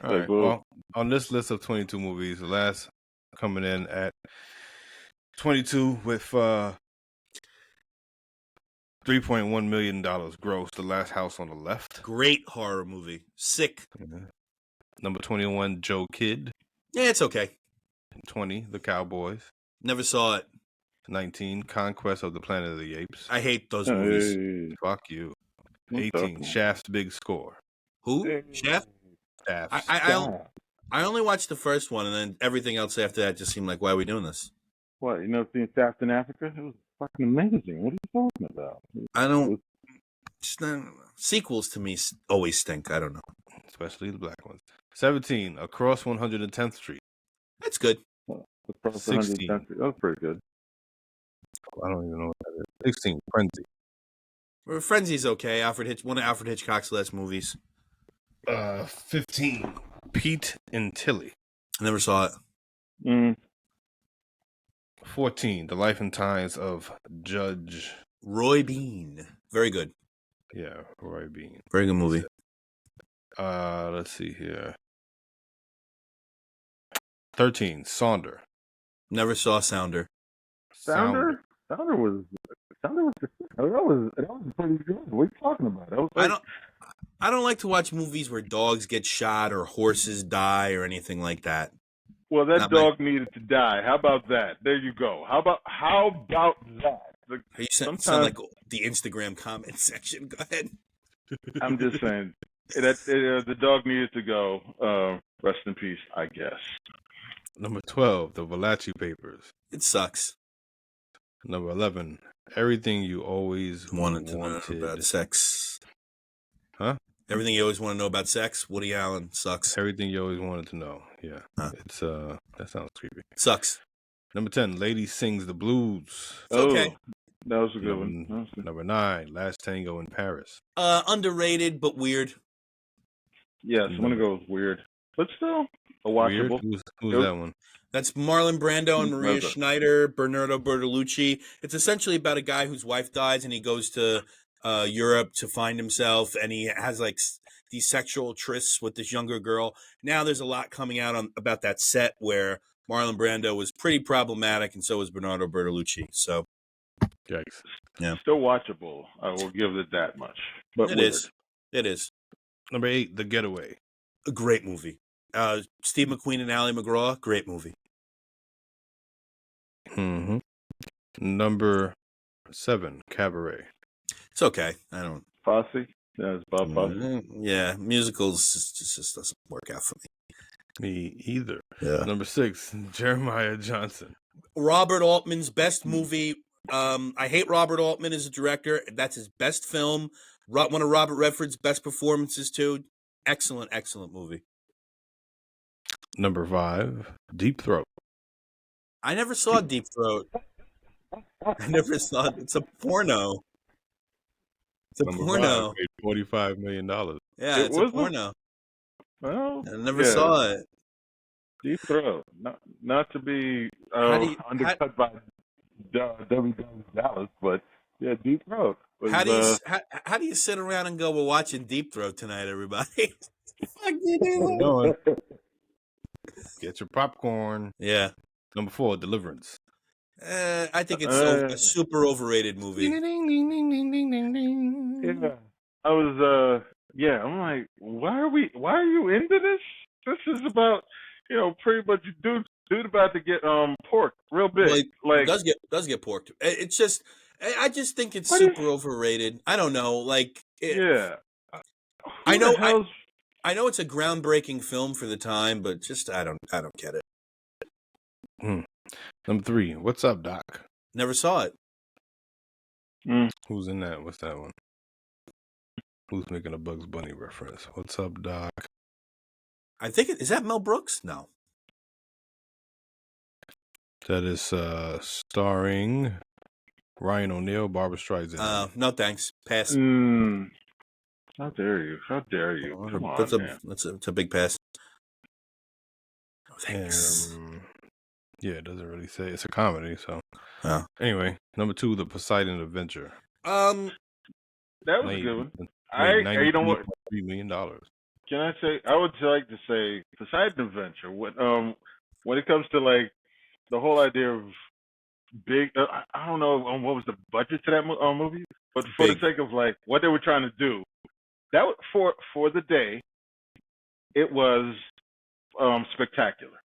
right. Well, on this list of 22 movies, the last coming in at 22 with $3.1 million gross, The Last House on the Left. Great horror movie. Sick. Yeah. Number 21, Joe Kidd. Yeah, it's okay. 20, The Cowboys. Never saw it. 19, Conquest of the Planet of the Apes. I hate those movies. Hey. Fuck you. 18, Shaft's Big Score. Who? Hey. Shaft? Shaft's. I only watched the first one, and then everything else after that just seemed like, why are we doing this? What, you never seen Shaft in Africa? It was fucking amazing. What are you talking about? I don't. Sequels to me always stink. I don't know. Especially the black ones. 17, Across 110th Street. That's good. Across 16. That was pretty good. I don't even know what that is. 16, Frenzy. Well, Frenzy's okay. One of Alfred Hitchcock's last movies. 15, Pete and Tilly. I never saw it. 14, The Life and Times of Judge Roy Bean. Very good. Yeah, Roy Bean. Very good movie. Let's see here. 13, Sonder. Never saw Sounder. Sounder was pretty good. What are you talking about? I don't like to watch movies where dogs get shot or horses die or anything like that. Well, that dog needed to die. How about that? There you go. How about that? You sound like the Instagram comment section. Go ahead. I'm just saying the dog needed to go. Rest in peace, I guess. Number 12, The Valachi Papers. It sucks. Number 11, Everything You Always Wanted to know about sex. Huh? Everything you always want to know about sex. Woody Allen sucks. Everything You Always Wanted to Know. Yeah. Huh. It's that sounds creepy. Sucks. Number 10, Lady Sings the Blues. It's okay. That was a good one. Number 9, Last Tango in Paris. Underrated but weird. Yes, I'm gonna go with weird, but still a watchable. Weird? Who's that one? That's Marlon Brando and Maria Schneider, Bernardo Bertolucci. It's essentially about a guy whose wife dies and he goes to Europe to find himself, and he has like these sexual trysts with this younger girl. Now there's a lot coming out about that set where Marlon Brando was pretty problematic, and so was Bernardo Bertolucci. So, yikes. Yeah, still watchable. I will give it that much. But it is. It is. Number 8, The Getaway. A great movie. Steve McQueen and Ali McGraw, great movie. Mm-hmm. Number 7, Cabaret. It's okay. I don't. Fosse? Yeah, it's Bob Fosse. Yeah, musicals just doesn't work out for me. Me either. Yeah. Number 6, Jeremiah Johnson. Robert Altman's best movie. I hate Robert Altman as a director. That's his best film. One of Robert Redford's best performances, too. Excellent, excellent movie. Number 5, Deep Throat. I never saw Deep Throat. I never saw it. It's a porno. It's a Number porno. 5, paid $45 million. Yeah, it's a porno. Well, I never saw it. Deep Throat. Not to be undercut by W.W. Dallas, but yeah, Deep Throat. How do you sit around and go, we're watching Deep Throat tonight, everybody? Fuck you doing? Get your popcorn. Yeah. Number 4, Deliverance. I think it's a super overrated movie. Yeah. I was I'm like, why are you into this? This is about, pretty much dude about to get pork real big. Like does get porked. It's just I just think it's super overrated. I don't know, yeah. I know it's a groundbreaking film for the time, but just I don't get it. Number 3, What's Up, Doc? Never saw it. Who's in that? What's that one? Who's making a Bugs Bunny reference? What's Up, Doc? I think is that Mel Brooks? No. That is starring Ryan O'Neal, Barbara Streisand. No thanks. Pass. How dare you? How dare you? Come on, man. That's a big pass. No thanks. Yeah, it doesn't really say. It's a comedy, so. Oh. Anyway, number 2, The Poseidon Adventure. That was a good one. You know what? $3 million. Can I say? I would like to say Poseidon Adventure. When it comes to like the whole idea of big, I don't know what was the budget to that movie, but for the sake of like what they were trying to do, that was for the day, it was spectacular.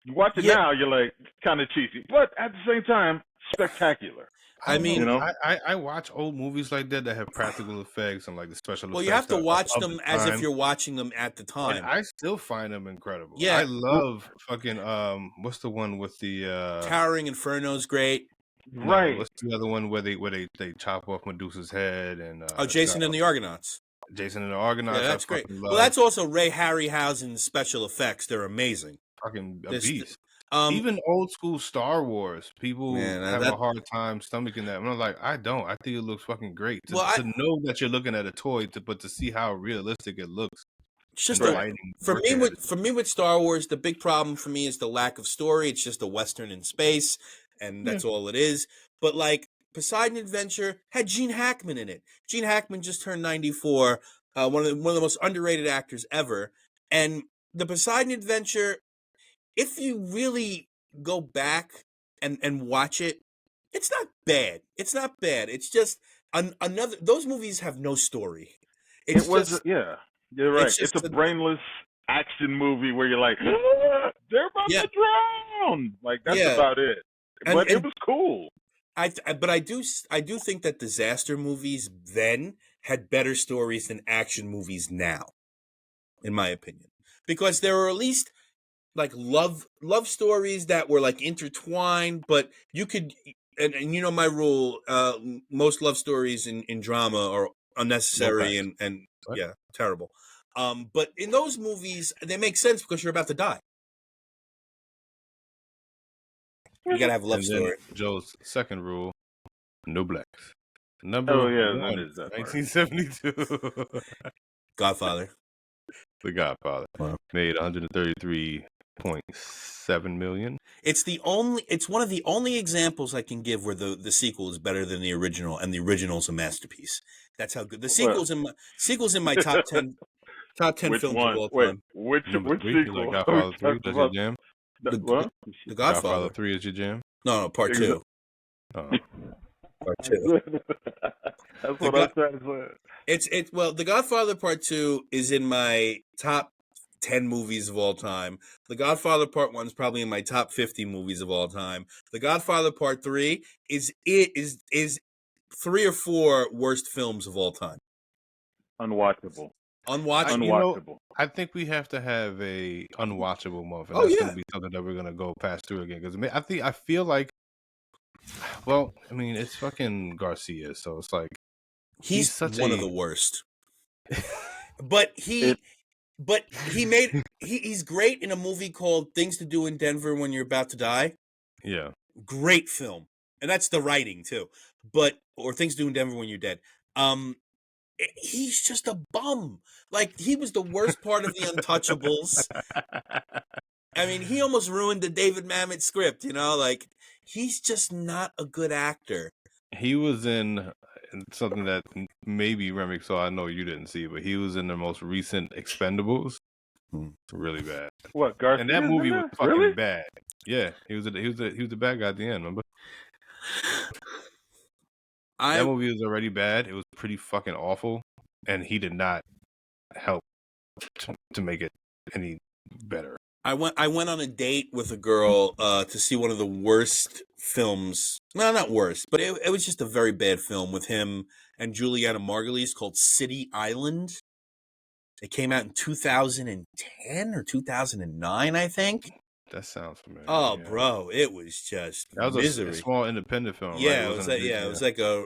You watch it now, you're like kind of cheesy, but at the same time, spectacular. I mean, you know, I watch old movies like that have practical effects and like the special effects. Well, you have to watch them as if you're watching them at the time. And I still find them incredible. Yeah, I love fucking what's the one with the Towering Inferno's great. Right. What's the other one where they chop off Medusa's head and Jason and the Argonauts. Jason and the Argonauts. Yeah, that's great. Well, that's also Ray Harryhausen's special effects. They're amazing. Fucking a beast. Even old school Star Wars, people have a hard time stomaching that. And I'm like, I don't. I think it looks fucking great. To know that you're looking at a toy, but to see how realistic it looks. It's just for me with Star Wars, the big problem for me is the lack of story. It's just a Western in space, and that's all it is. But like Poseidon Adventure had Gene Hackman in it. Gene Hackman just turned 94, one of the most underrated actors ever. And the Poseidon Adventure, if you really go back and watch it, it's not bad. It's not bad. It's just another. Those movies have no story. Yeah, you're right. It's a brainless action movie where you're like, they're about to drown. Like that's about it. But it was cool. But I do think that disaster movies then had better stories than action movies now, in my opinion, because there were at least like love stories that were like intertwined, but you could and you know my rule, most love stories in drama are unnecessary and terrible. But in those movies they make sense because you're about to die. You gotta have a love story. Joe's second rule: no blacks. Number 1972. Godfather. The Godfather made 133.7 million. It's one of the only examples I can give where the sequel is better than the original, and the original's a masterpiece. That's how good the sequel's in my top 10 films of all time. Which sequel? Godfather 3, that's your jam. The Godfather. Godfather 3 is your jam. No, part 2. Part 2. That's what I'm trying to say. Well, The Godfather Part 2 is in my top 10 movies of all time. The Godfather Part 1 is probably in my top 50 movies of all time. The Godfather Part 3 is 3 or 4 worst films of all time. Unwatchable. Unwatchable. You know, I think we have to have a unwatchable month, and that's going to be something that we're going to go pass through again. Because I feel like, well, I mean, it's fucking Garcia, so it's like he's such one of the worst. But he's great in a movie called Things to Do in Denver When You're About to Die. Yeah, great film, and that's the writing too. Or Things to Do in Denver When You're Dead. He's just a bum. Like, he was the worst part of The Untouchables. I mean, he almost ruined the David Mamet script, you know? Like, he's just not a good actor. He was in something that maybe Remick saw, I know you didn't see, but he was in the most recent Expendables. Really bad. What, Garcia? And that movie was fucking bad. Yeah, he was the bad guy at the end, remember? That movie was already bad. It was pretty fucking awful, and he did not help to make it any better. I went on a date with a girl to see one of the worst films. No, not worst, but it was just a very bad film with him and Juliana Margulies called City Island. It came out in 2010 or 2009, I think. That sounds familiar. Oh, yeah. Bro, it was just misery. A small independent film. Yeah, right? It was like a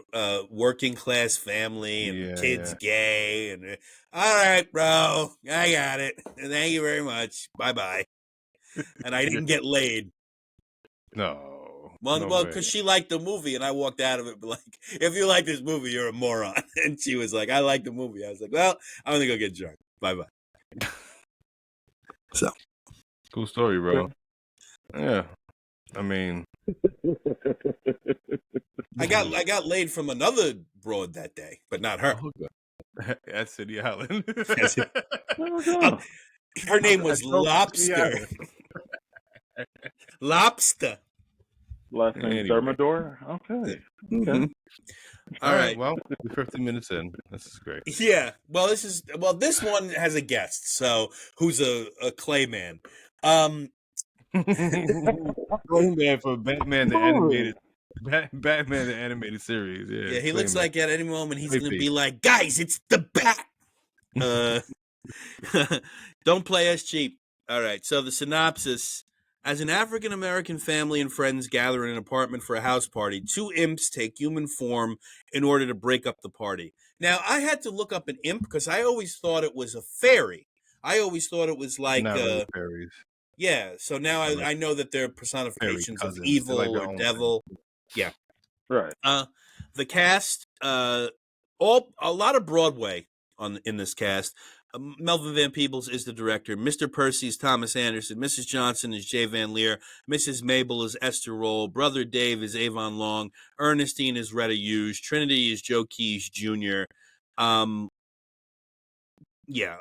working class family and kids gay and all right, bro, I got it. Thank you very much. Bye bye. And I didn't get laid. No. Well, No well, way. because she liked the movie, and I walked out of it like, if you like this movie, you're a moron. And she was like, I like the movie. I was like, well, I'm gonna go get drunk. Bye bye. So Cool story, bro. Yeah. I mean, I got laid from another broad that day, but not her. at City Island. Her name was I drove to City Lobster. Island. Lobster. Last name Anyway. Thermidor. Okay. Mm-hmm. All right. Well, we're 50 minutes in. This is great. Yeah. Well, this one has a guest, so who's a clay man. Batman for Batman the animated Batman the animated series. Yeah, he looks like at any moment he's gonna be like, guys, it's the Bat. Don't play us cheap. All right. So the synopsis: as an African American family and friends gather in an apartment for a house party, two imps take human form in order to break up the party. Now, I had to look up an imp because I always thought it was a fairy. I always thought it was like not really fairies. Yeah, so now I know that they're personifications of evil or devil. Thing. Yeah. Right. The cast, a lot of Broadway in this cast. Melvin Van Peebles is the director. Mr. Percy is Thomas Anderson. Mrs. Johnson is Jay Van Leer. Mrs. Mabel is Esther Roll. Brother Dave is Avon Long. Ernestine is Retta Hughes. Trinity is Joe Keys Jr. Yeah,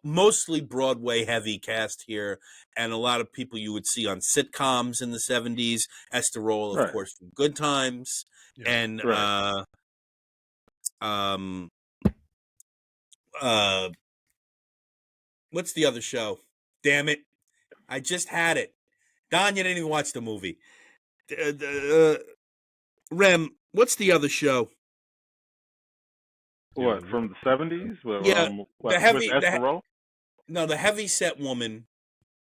mostly Broadway heavy cast here, and a lot of people you would see on sitcoms in the 70s. Esther Roll, of course, from Good Times, and what's the other show? Damn it, I just had it. Don, you didn't even watch the movie. Rem, what's the other show? What, from the 70s? The heavy with Esther Roll? No, the heavy set woman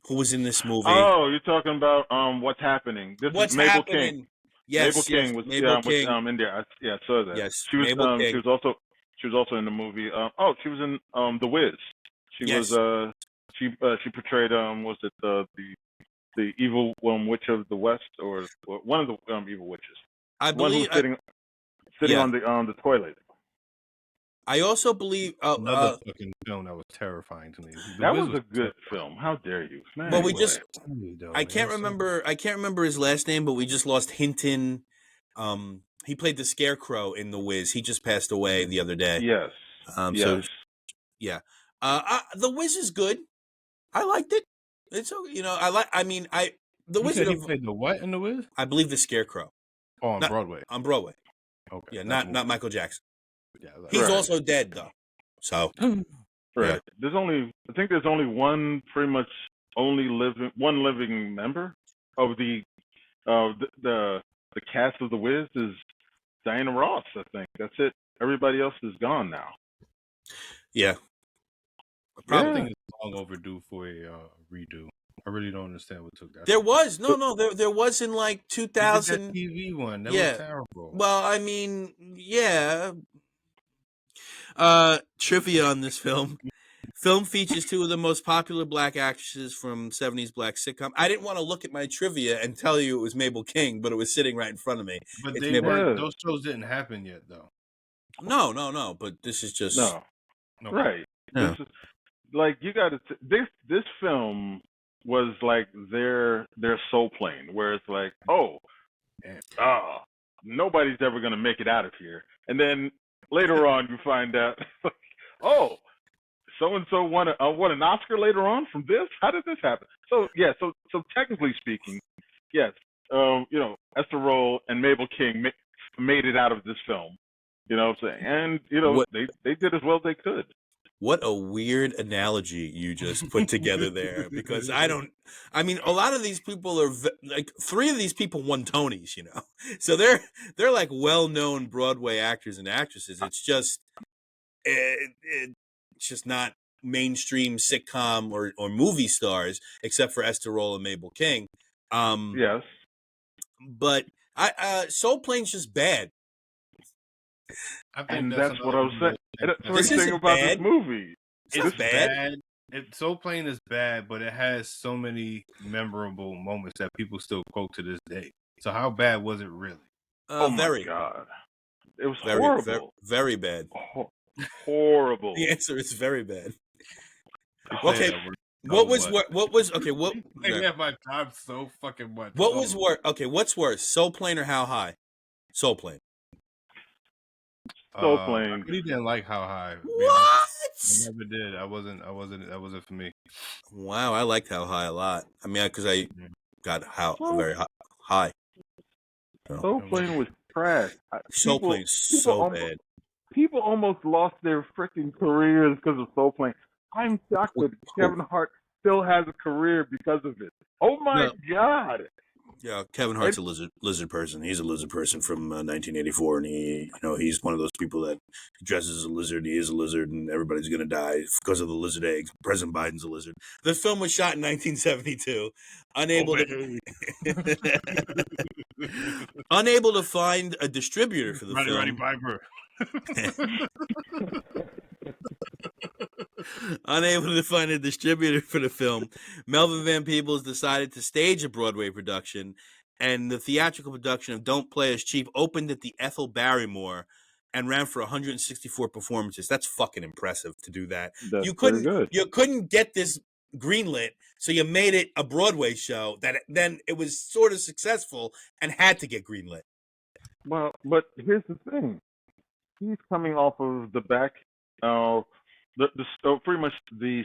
who was in this movie. Oh, you're talking about What's Happening. This is Mabel King. Yes, Mabel King was in there. I saw that. Yes, she was Mabel King. She was also in the movie. She was in The Wiz. She was she portrayed was it the evil witch of the West, or one of the evil witches. I believe one who's sitting on the toilet. I also believe another fucking film that was terrifying to me. That was a good film. How dare you? Man, well, I can't remember his last name, but we just lost Hinton. He played the Scarecrow in The Wiz. He just passed away the other day. Yes. Yes. So, yeah. The Wiz is good. I liked it. It's The Wiz. He played the what in The Wiz? I believe the Scarecrow. Oh, on Broadway. On Broadway. Okay. Yeah, not Michael Jackson. Yeah, he's also dead though. So right. Yeah. I think there's only one living member of the cast of The Wiz is Diana Ross. I think that's it. Everybody else is gone now. Yeah. I think it's long overdue for a redo. I really don't understand what took that. There was there was in like 2000 that TV one. That was terrible. Well, I mean, yeah. Trivia on this film. Film features two of the most popular black actresses from 70s black sitcom. I didn't want to look at my trivia and tell you it was Mabel King, but it was sitting right in front of me. But those shows didn't happen yet, though. No. But this is just right. Yeah. This is like you got to. This film was like their soul plane, where it's like, nobody's ever gonna make it out of here, and then later on you find out, so and so won an Oscar later on from this. How did this happen? So so technically speaking, yes, Esther Roll and Mabel King made it out of this film. You know what I'm saying? And they did as well as they could. What a weird analogy you just put together there, because a lot of these people are like, three of these people won Tonys, so they're like well-known Broadway actors and actresses. It's just it's just not mainstream sitcom or movie stars, except for Esther Roll and Mabel King. Yes, but Soul Plane's just bad. I think that's what I was saying. That's the thing about this movie. It's bad. Soul Plane is bad, but it has so many memorable moments that people still quote to this day. So how bad was it really? Oh my Very, God, it was very, horrible. very bad. Horrible. The answer is very bad. They play Okay, that word what so was much. what was okay? What They play that my time so fucking much. what was worse? Okay, what's worse, Soul Plane or How High? Soul Plane. Soul I Plane. really didn't like How High. To be honest. I What? never did. I wasn't. That wasn't for me. Wow, I liked How High a lot. I mean, because I got how Soul, very high. So, Soul Plane was trash. Soul Plane is so bad. People almost lost their freaking careers because of Soul Plane. I'm shocked that Kevin Hart still has a career because of it. Oh my God! Yeah, Kevin Hart's a lizard person. He's a lizard person from 1984, and he's one of those people that dresses as a lizard. He is a lizard, and everybody's gonna die because of the lizard eggs. President Biden's a lizard. The film was shot in 1972. Unable to find a distributor for the film. Roddy Piper. Unable to find a distributor for the film, Melvin Van Peeble has decided to stage a Broadway production, and the theatrical production of Don't Play Us Cheap opened at the Ethel Barrymore and ran for 164 performances. That's fucking impressive to do that. That's pretty good. You couldn't get this greenlit, so you made it a Broadway show that then it was sort of successful and had to get greenlit. Well, but here's the thing. He's coming off of the back, pretty much the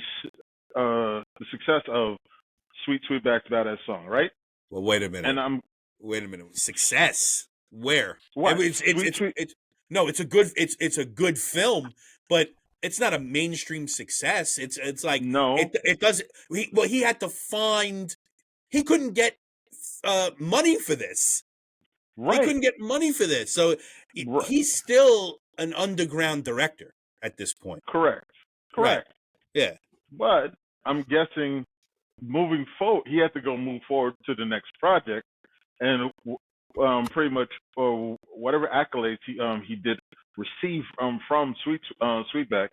success of Sweet Sweetback's Badass Song, right? Well, wait a minute. And wait a minute. Success? Where? What? No, it's a good film, but it's not a mainstream success. It's like no. It doesn't. He had to find. He couldn't get money for this. Right. He couldn't get money for this, so he's still an underground director at this point. Correct. Right. Yeah. But I'm guessing moving forward, he had to move forward to the next project, and pretty much whatever accolades he did receive from Sweetback,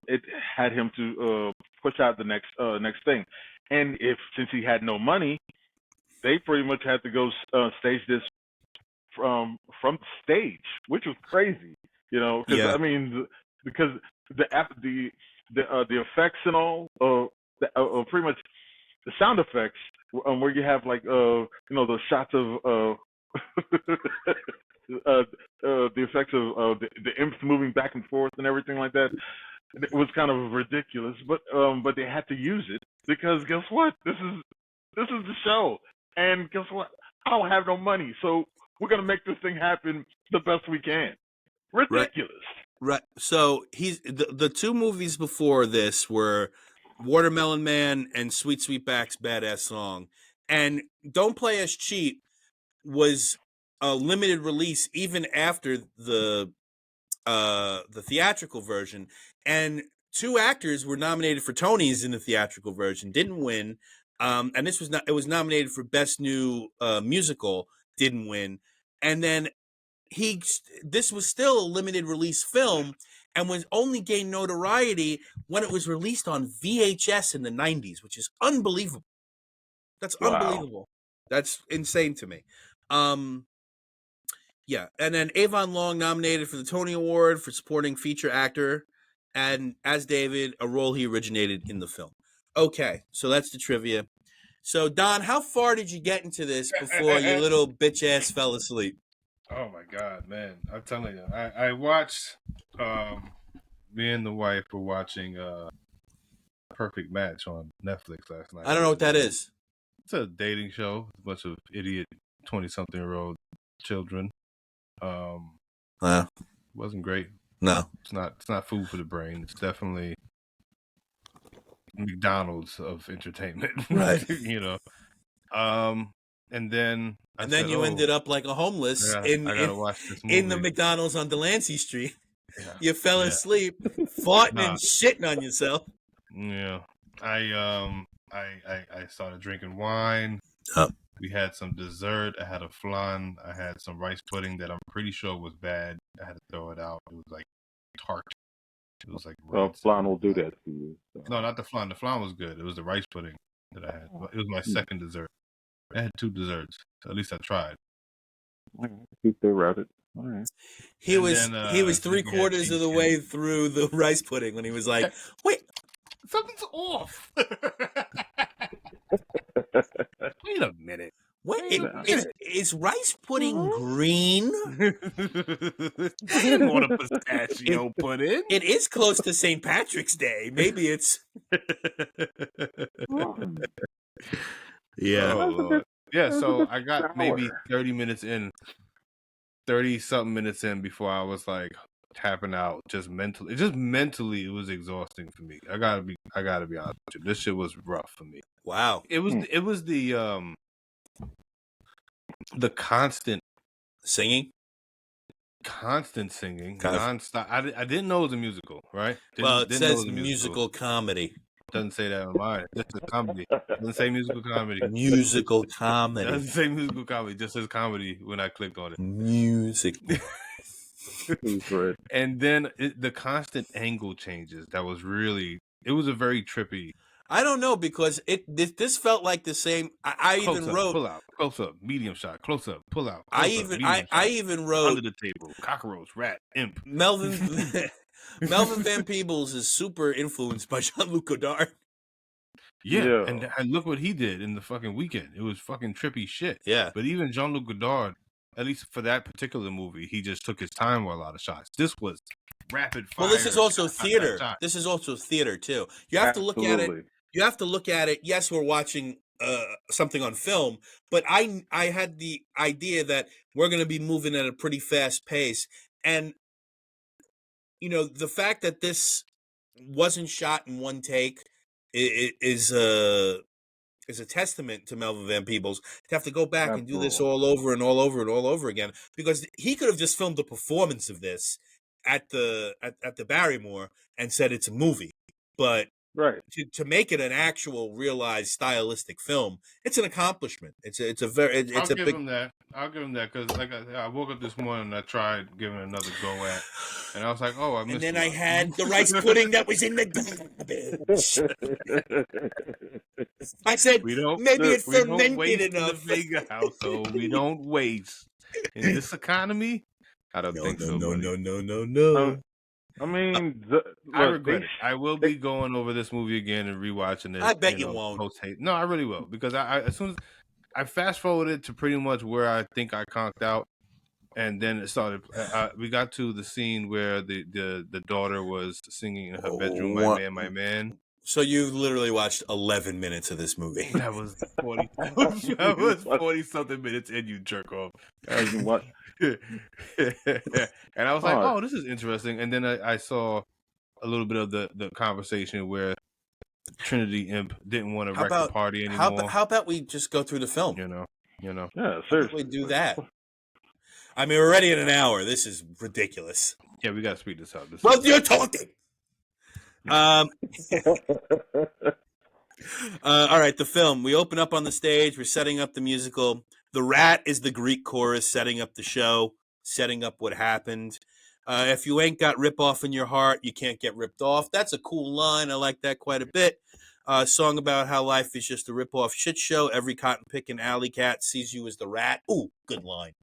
it had him to push out the next thing. And since he had no money, they pretty much had to go stage this from the stage, which was crazy, because I mean, because the effects and all, pretty much the sound effects, where you have like those shots of the effects of the imps moving back and forth and everything like that. It was kind of ridiculous, but they had to use it because guess what? This is the show, and guess what? I don't have no money, so we're gonna make this thing happen the best we can. Ridiculous. Right. So he's the two movies before this were Watermelon Man and Sweet Sweetback's Badass Song, and Don't Play Us Cheap was a limited release even after the theatrical version, and two actors were nominated for Tonys in the theatrical version, didn't win. And it was nominated for Best New Musical, didn't win. And then this was still a limited release film and was only gained notoriety when it was released on VHS in the 90s, which is unbelievable. That's unbelievable. That's insane to me. Yeah, and then Avon Long nominated for the Tony Award for supporting feature actor, and as David, a role he originated in the film. Okay, so that's the trivia. So Don, how far did you get into this before your little bitch ass fell asleep? Oh my God, man! I'm telling you, I watched. Me and the wife were watching Perfect Match on Netflix last night. I don't know what that is. It's a dating show. A bunch of idiot 20-something-year-old children. Wasn't great. No, it's not food for the brain. It's definitely McDonald's of entertainment, right? And then you ended up like a homeless in the McDonald's on Delancey Street. Yeah. You fell asleep, farting and shitting on yourself. Yeah, I started drinking wine. We had some dessert. I had a flan. I had some rice pudding that I'm pretty sure was bad. I had to throw it out. It was like tart. It was like Well, rice. flan will do that to you. So. No, not the flan. The flan was good. It was the rice pudding that I had. It was my second dessert. I had 2 desserts. So at least I tried. All right. Keep their rabbit. All right. He was then 3/4 of the way through the rice pudding when he was like, "Wait, something's off." Wait a minute. What is rice pudding green? I didn't want a pistachio pudding. It is close to St. Patrick's Day. Maybe it's. Yeah. Oh, Lord. Yeah, so I got maybe 30-something minutes in before I was like tapping out just mentally. Mentally, it was exhausting for me. I gotta be honest with you. This shit was rough for me. Wow. It was the constant singing, nonstop. I didn't know it was a musical, right? It says musical comedy. Doesn't say that on mine. This is comedy. Doesn't say musical comedy. Musical comedy. Doesn't say musical comedy. Just says comedy when I clicked on it. Music. And then the constant angle changes. That was really. It was a very trippy. I don't know because this felt like the same. I even wrote pull out, close up, medium shot, close up, pull out. I even wrote under the table, cockroach, rat, imp. Melvin Van Peebles is super influenced by Jean-Luc Godard. Yeah, and look what he did in the fucking Weekend. It was fucking trippy shit. Yeah, but even Jean-Luc Godard, at least for that particular movie, he just took his time with a lot of shots. This was rapid fire. Well, this is also theater. This is also theater too. You have to look at it. You have to look at it. Yes, we're watching something on film, but I had the idea that we're going to be moving at a pretty fast pace, and the fact that this wasn't shot in one take is a testament to Melvin Van Peebles to have to go back and do this all over and all over and all over again, because he could have just filmed a performance of this at the Barrymore and said it's a movie, but to make it an actual realized stylistic film, it's an accomplishment. It's a big. I'll give him that because like I woke up this morning and I tried giving it another go at, and I was like, oh, I missed. And then I had the rice pudding that was in the garbage. I said, maybe it fermented enough. In the Vega household, we don't waste in this economy. I don't think so. No. I mean, I regret it. I will be going over this movie again and rewatching it. I bet you won't. No, I really will, because I as soon as I fast forwarded to pretty much where I think I conked out, and then it started. We got to the scene where the daughter was singing in her bedroom, "My Man." So you literally watched 11 minutes of this movie. That was 40. That was 40-something minutes, and you jerk off. What? And I was like, oh, this is interesting. And then I saw a little bit of the conversation where Trinity Imp didn't want to wreck the party anymore. How about we just go through the film? You know. Yeah, seriously. We do that. I mean, we're already in an hour. This is ridiculous. Yeah, we got to speed this up. You're talking. All right, the film. We open up on the stage. We're setting up the musical. The rat is the Greek chorus, setting up the show, setting up what happened. If you ain't got rip off in your heart, you can't get ripped off. That's a cool line. I like that quite a bit. Song about how life is just a rip off shit show. Every cotton picking alley cat sees you as the rat. Ooh, good line.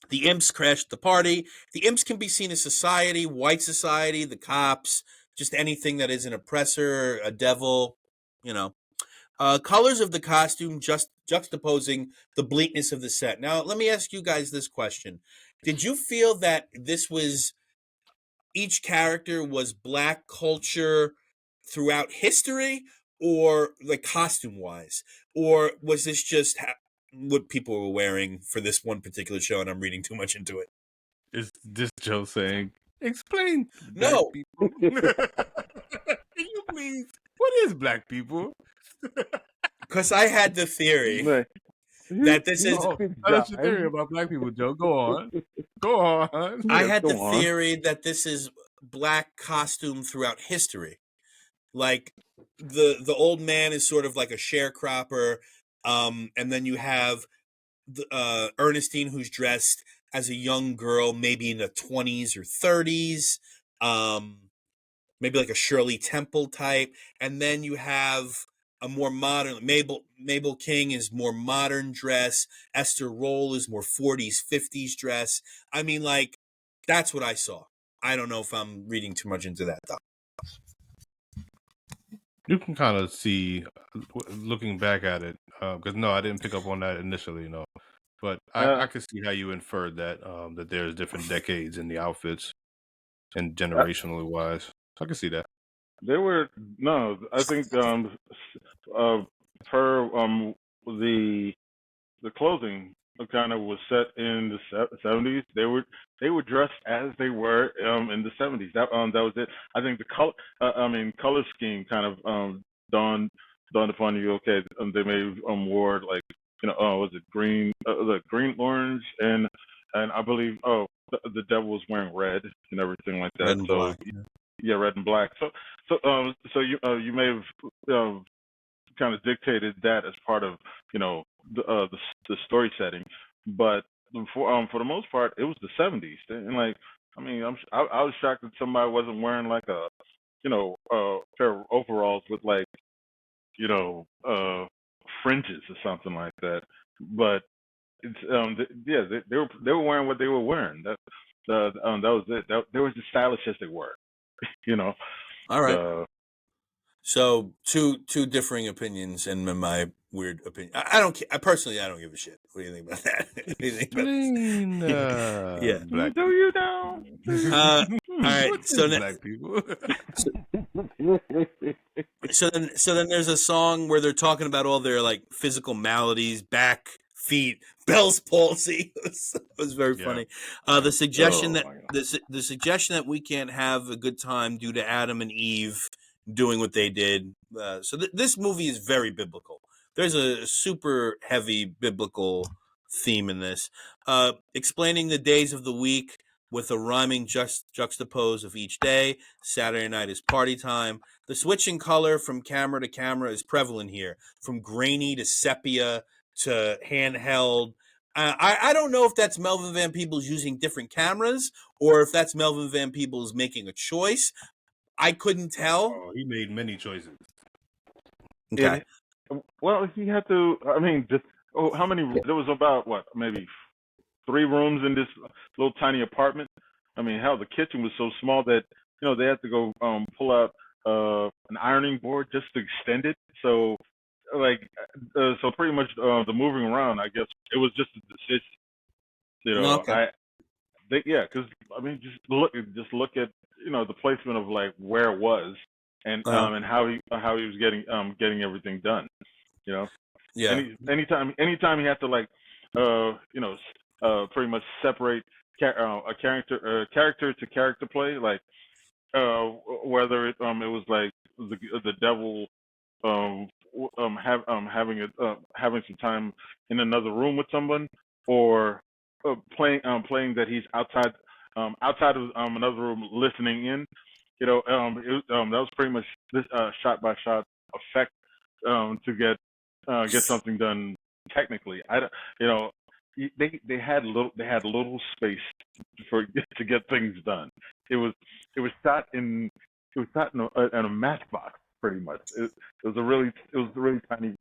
The imps crash the party. The imps can be seen as society, white society, the cops, just anything that is an oppressor, a devil, Colors of the costume just juxtaposing the bleakness of the set. Now, let me ask you guys this question. Did you feel that each character was Black culture throughout history, or like costume-wise? Or was this just what people were wearing for this one particular show, and I'm reading too much into it? Is this Joe saying, explain? No. Can you please? What is Black people? Because I had the theory that this is... That's your theory about Black people, Joe. Go on. I had the theory that this is Black costume throughout history. Like, the old man is sort of like a sharecropper, and then you have Ernestine, who's dressed as a young girl, maybe in the 20s or 30s. maybe like a Shirley Temple type, and then you have a more modern Mabel King is more modern dress. Esther Roll is more 40s, 50s dress. I mean, like, that's what I saw. I don't know if I'm reading too much into that, though. You can kind of see, looking back at it, because no, I didn't pick up on that initially, but I could see how you inferred that that there's different decades in the outfits and generationally wise. I can see that. There were no. I think per the clothing kind of was set in the 70s. They were dressed as they were in the 70s. That was it. I think the color scheme kind of dawned upon you. Okay, they may have wore like was it green, the green orange and I believe the devil was wearing red and everything like that. Red and So black. yeah, red and black. So you may have kind of dictated that as part of the story setting, but for the most part, it was the 70s, and like I mean, I was shocked that somebody wasn't wearing like a pair of overalls with like fringes or something like that, but it's they were wearing what they were wearing. That was it. There was the stylistic word, you know. All right. The So two differing opinions, and my weird opinion. I don't. I personally, I don't give a shit. What do you think about that? What do you think about Explain, yeah. black do you know? All right. what So is then, black people? so then there's a song where they're talking about all their like physical maladies, back, feet, Bell's palsy. It was very Yeah. funny. Yeah. The suggestion Oh, that my God. the suggestion that we can't have a good time due to Adam and Eve doing what they did. So this movie is very biblical. There's a super heavy biblical theme in this. Explaining the days of the week with a rhyming juxtapose of each day. Saturday night is party time. The switching color from camera to camera is prevalent here, from grainy to sepia to handheld. I don't know if that's Melvin Van Peebles using different cameras or if that's Melvin Van Peebles making a choice. I couldn't tell. Oh, he made many choices. Okay. Well, he had to. I mean, just how many? There was about what, maybe 3 rooms in this little tiny apartment. I mean, hell, the kitchen was so small that they had to go pull out an ironing board just to extend it. So like, so pretty much the moving around, I guess it was just a decision. Okay. Because I mean, just look at the placement of like where it was and how he was getting everything done. You know, Yeah. anytime he had to like pretty much separate a character to character play, like whether it was like the devil having some time in another room with someone, or playing that he's outside of another room listening in. That was pretty much this shot by shot effect to get something done technically. I don't, they had little space to get things done. It was shot in a matchbox pretty much. It was a really tiny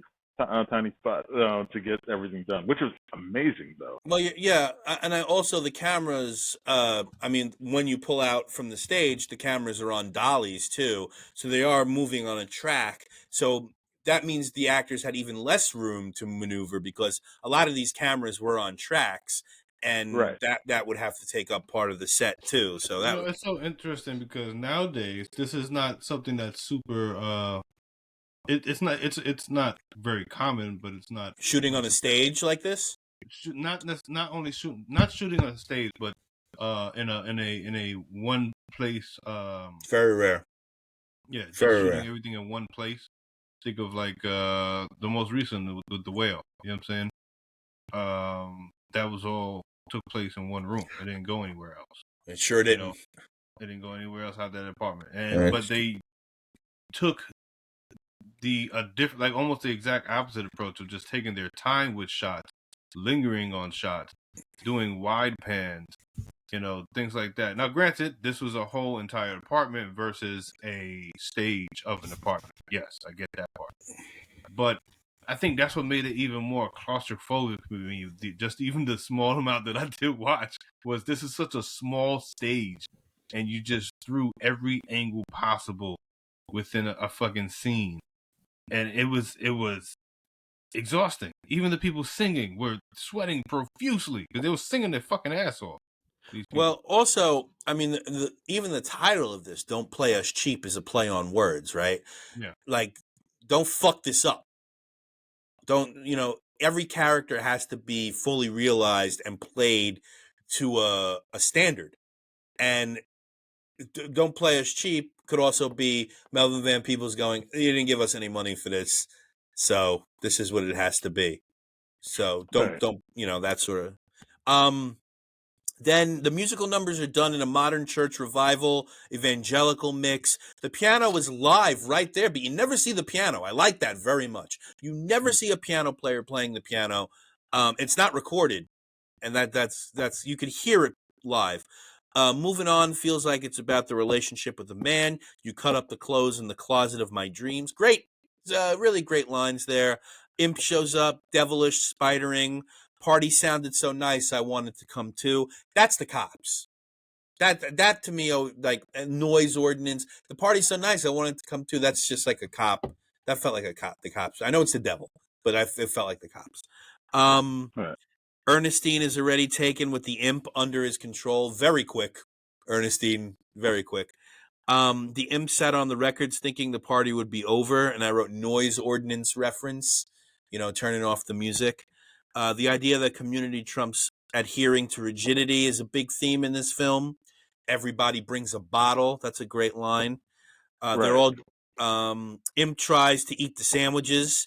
spot to get everything done, which was amazing though. Well, yeah, and I also the cameras. I mean, when you pull out from the stage, the cameras are on dollies too, so they are moving on a track. So that means the actors had even less room to maneuver because a lot of these cameras were on tracks, and Right. that would have to take up part of the set too. So that It's so interesting because nowadays this is not something that's super. It's not very common, but it's not shooting on a stage like this. not only shooting on a stage, but in a one place. Very rare. Yeah, just Very shooting rare. everything in one place. Think of like the most recent with the whale. You know what I'm saying? That was all took place in one room. It didn't go anywhere else. It sure didn't. It didn't go anywhere else out that apartment. Right. But they took the different, like almost the exact opposite approach of just taking their time with shots, lingering on shots, doing wide pans, things like that. Now, granted, this was a whole entire apartment versus a stage of an apartment. Yes, I get that part. But I think that's what made it even more claustrophobic for me. Just even the small amount that I did watch was this is such a small stage, and you just threw every angle possible within a fucking scene, and it was exhausting. Even the people singing were sweating profusely because they were singing their fucking ass off. Well, also, I mean, even the title of this, "Don't Play Us Cheap," is a play on words, right? Yeah. Like, don't fuck this up. Don't, every character has to be fully realized and played to a standard. And "Don't Play Us Cheap" could also be Melvin Van Peebles going, "You didn't give us any money for this, so this is what it has to be." So don't, that sort of. Then the musical numbers are done in a modern church revival, evangelical mix. The piano is live right there, but you never see the piano. I like that very much. You never see a piano player playing the piano. It's not recorded, and that's you could hear it live. Moving On feels like it's about the relationship with a man. "You cut up the clothes in the closet of my dreams." Great, really great lines there. Imp shows up, devilish, spidering. "Party sounded so nice, I wanted to come too." That's the Cops. That to me, like a noise ordinance. "The party's so nice, I wanted to come too." That's just like a cop. That felt like a cop. The Cops. I know it's the devil, but it felt like the Cops. Right. Ernestine is already taken with the Imp under his control. Very quick, Ernestine. Very quick. The Imp sat on the records thinking the party would be over, and I wrote noise ordinance reference, turning off the music. The idea that community trumps adhering to rigidity is a big theme in this film. "Everybody brings a bottle." That's a great line. They're Right. all, Imp tries to eat the sandwiches.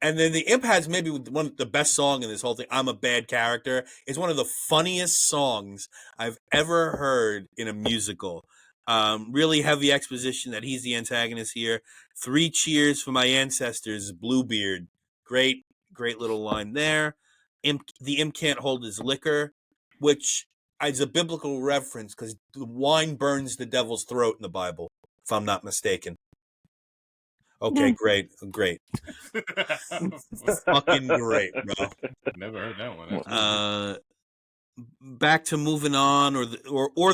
And then the Imp has maybe one of the best song in this whole thing, "I'm a Bad Character." It's one of the funniest songs I've ever heard in a musical. Really heavy exposition that he's the antagonist here. "Three cheers for my ancestors, Bluebeard." Great, great little line there. The Imp can't hold his liquor, which is a biblical reference because the wine burns the devil's throat in the Bible, if I'm not mistaken. Okay, great. Fucking great, bro. Never heard that one. Back to "Moving On" or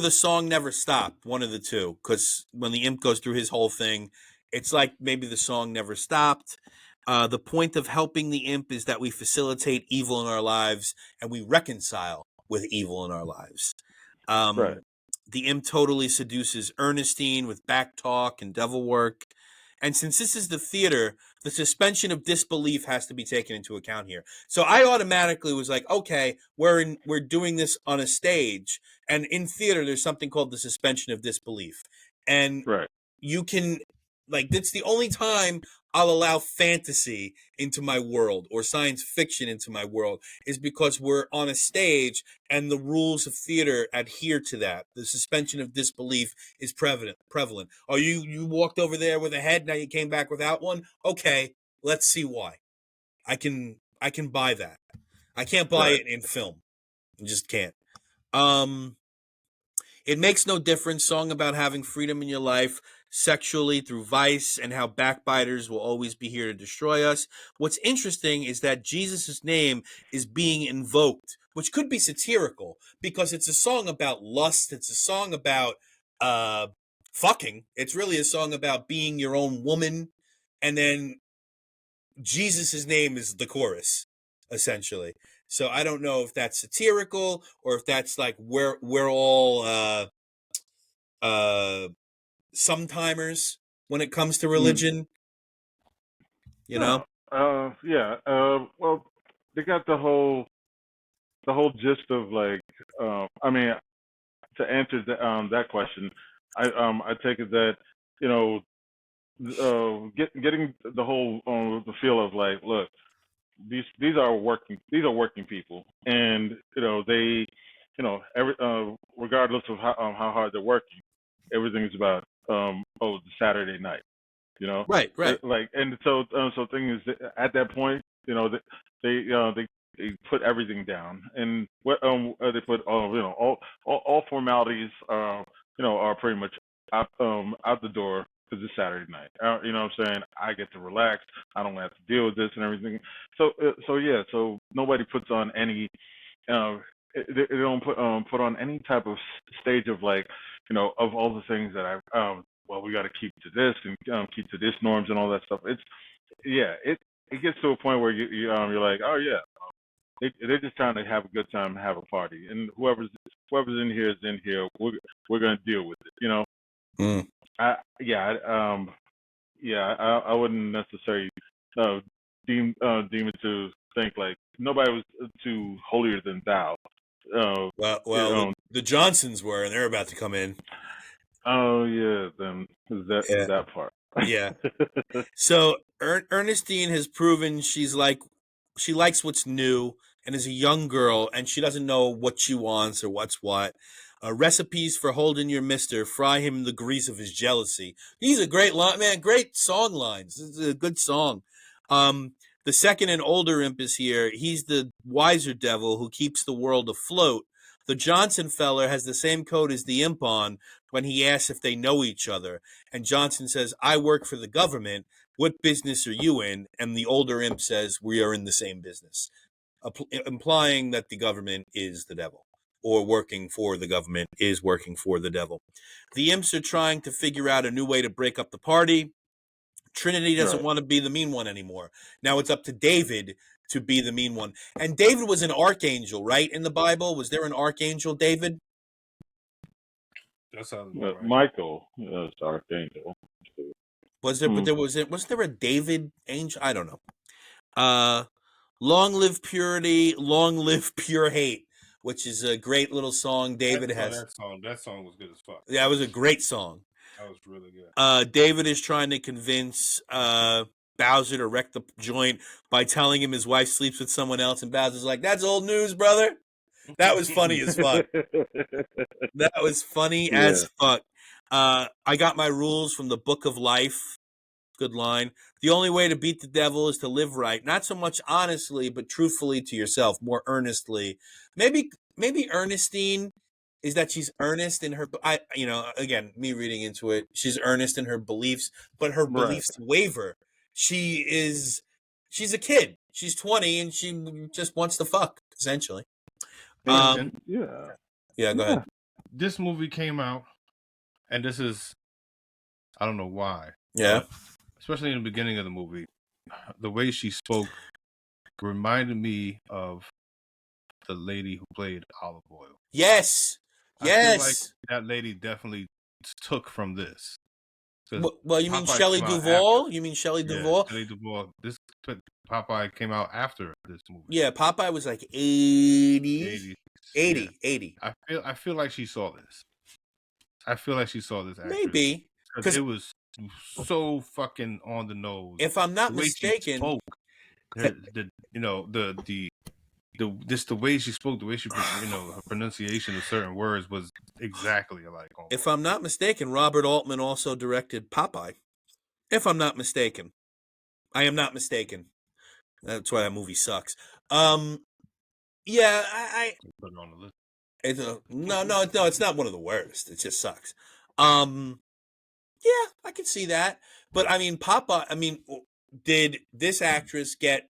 the song "Never Stop," one of the two, because when the Imp goes through his whole thing, it's like maybe the song never stopped. The point of helping the Imp is that we facilitate evil in our lives and we reconcile with evil in our lives. Right. The Imp totally seduces Ernestine with back talk and devil work. And since this is the theater, the suspension of disbelief has to be taken into account here. So I automatically was like, okay, we're doing this on a stage, and in theater there's something called the suspension of disbelief. And Right. you can, like, that's the only time I'll allow fantasy into my world or science fiction into my world, is because we're on a stage and the rules of theater adhere to that. The suspension of disbelief is prevalent. Oh, you walked over there with a head, now you came back without one? Okay, let's see why. I can buy that. I can't buy Right. it in film. I just can't. It makes no difference. Song about having freedom in your life sexually through vice and how backbiters will always be here to destroy us. What's interesting is that Jesus' name is being invoked, which could be satirical because it's a song about lust. It's a song about fucking. It's really a song about being your own woman. And then Jesus' name is the chorus, essentially. So I don't know if that's satirical or if that's like we're all sometimers when it comes to religion, you know? Yeah. Well, they got the whole gist of like, I mean, to answer that question, I take it that getting the whole the feel of like, look, these are working people, and they every regardless of how hard they're working, everything is about the Saturday night, Right. like, and so thing is, at that point, they they put everything down, and what they put all formalities are pretty much out the door because it's Saturday night. You know what I'm saying? I get to relax. I don't have to deal with this and everything. So nobody puts on any they don't put on any type of stage of like of all the things that well, we got to keep to this and keep to this norms and all that stuff. It gets to a point where you're like, oh yeah, they're just trying to have a good time, and have a party, and whoever's in here is in here. We're gonna deal with it. Mm. I wouldn't necessarily deem it to think like nobody was too holier than thou. The Johnsons were, and they're about to come in. Oh yeah, then that part. Yeah. So Ernestine has proven she likes what's new, and is a young girl, and she doesn't know what she wants or what's what. Recipes for holding your mister, fry him in the grease of his jealousy. These are great man, great song lines. This is a good song. The second and older imp is here. He's the wiser devil who keeps the world afloat. The Johnson feller has the same coat as the imp on when he asks if they know each other. And Johnson says, I work for the government. What business are you in? And the older imp says, we are in the same business, implying that the government is the devil, or working for the government is working for the devil. The imps are trying to figure out a new way to break up the party. Trinity doesn't want to be the mean one anymore. Now it's up to David to be the mean one. And David was an archangel, right? In the Bible, was there an archangel, David? That sounds right. Michael is archangel. Was there? But was there a David angel? I don't know. Long live purity, long live pure hate, which is a great little song David has. That song was good as fuck. Yeah, it was a great song. That was really good. David is trying to convince Bowser to wreck the joint by telling him his wife sleeps with someone else, and Bowser's like, "That's old news, brother." That was funny as fuck. That was funny as fuck. I got my rules from the Book of Life. Good line. The only way to beat the devil is to live right, not so much honestly, but truthfully to yourself, more earnestly. Maybe Ernestine is that she's earnest in her. Again, me reading into it, she's earnest in her beliefs, but her beliefs waver. She's a kid. She's 20 and she just wants to fuck, essentially. Go ahead. This movie came out, and this is, I don't know why. Yeah. Especially in the beginning of the movie, the way she spoke reminded me of the lady who played Olive Oyl. Yes. I feel like that lady definitely took from this. Well, you mean Shelley Duvall? Duvall? Shelley Duvall. This Popeye came out after this movie. Yeah, Popeye was like 80. I feel like she saw this. I feel like she saw this actress. Maybe. Because it was so fucking on the nose. If I'm not mistaken, the way she spoke, the way she her pronunciation of certain words was exactly alike. If I'm not mistaken, Robert Altman also directed Popeye. If I'm not mistaken, I am not mistaken. That's why that movie sucks. Yeah, I put it on the list. No, it's not one of the worst. It just sucks. Yeah, I can see that. But I mean, did this actress get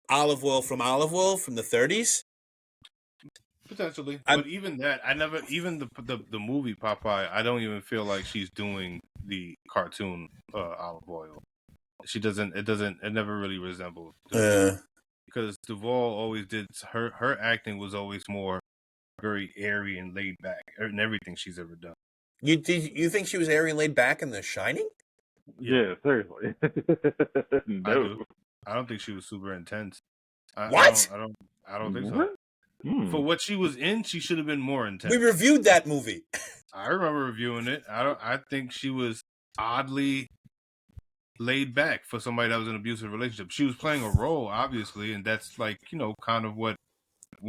Olive Oyl from the 30s? Potentially. But even that, even the movie Popeye, I don't even feel like she's doing the cartoon Olive Oyl. She doesn't, it never really resembled. Because Duvall always did, her acting was always more very airy and laid back in everything she's ever done. You think she was airy and laid back in The Shining? Yeah, seriously. No. I don't think she was super intense. What? I don't think so. For what she was in, she should have been more intense. We reviewed that movie. I remember reviewing it. I think she was oddly laid back for somebody that was in an abusive relationship. She was playing a role, obviously, and that's like, kind of what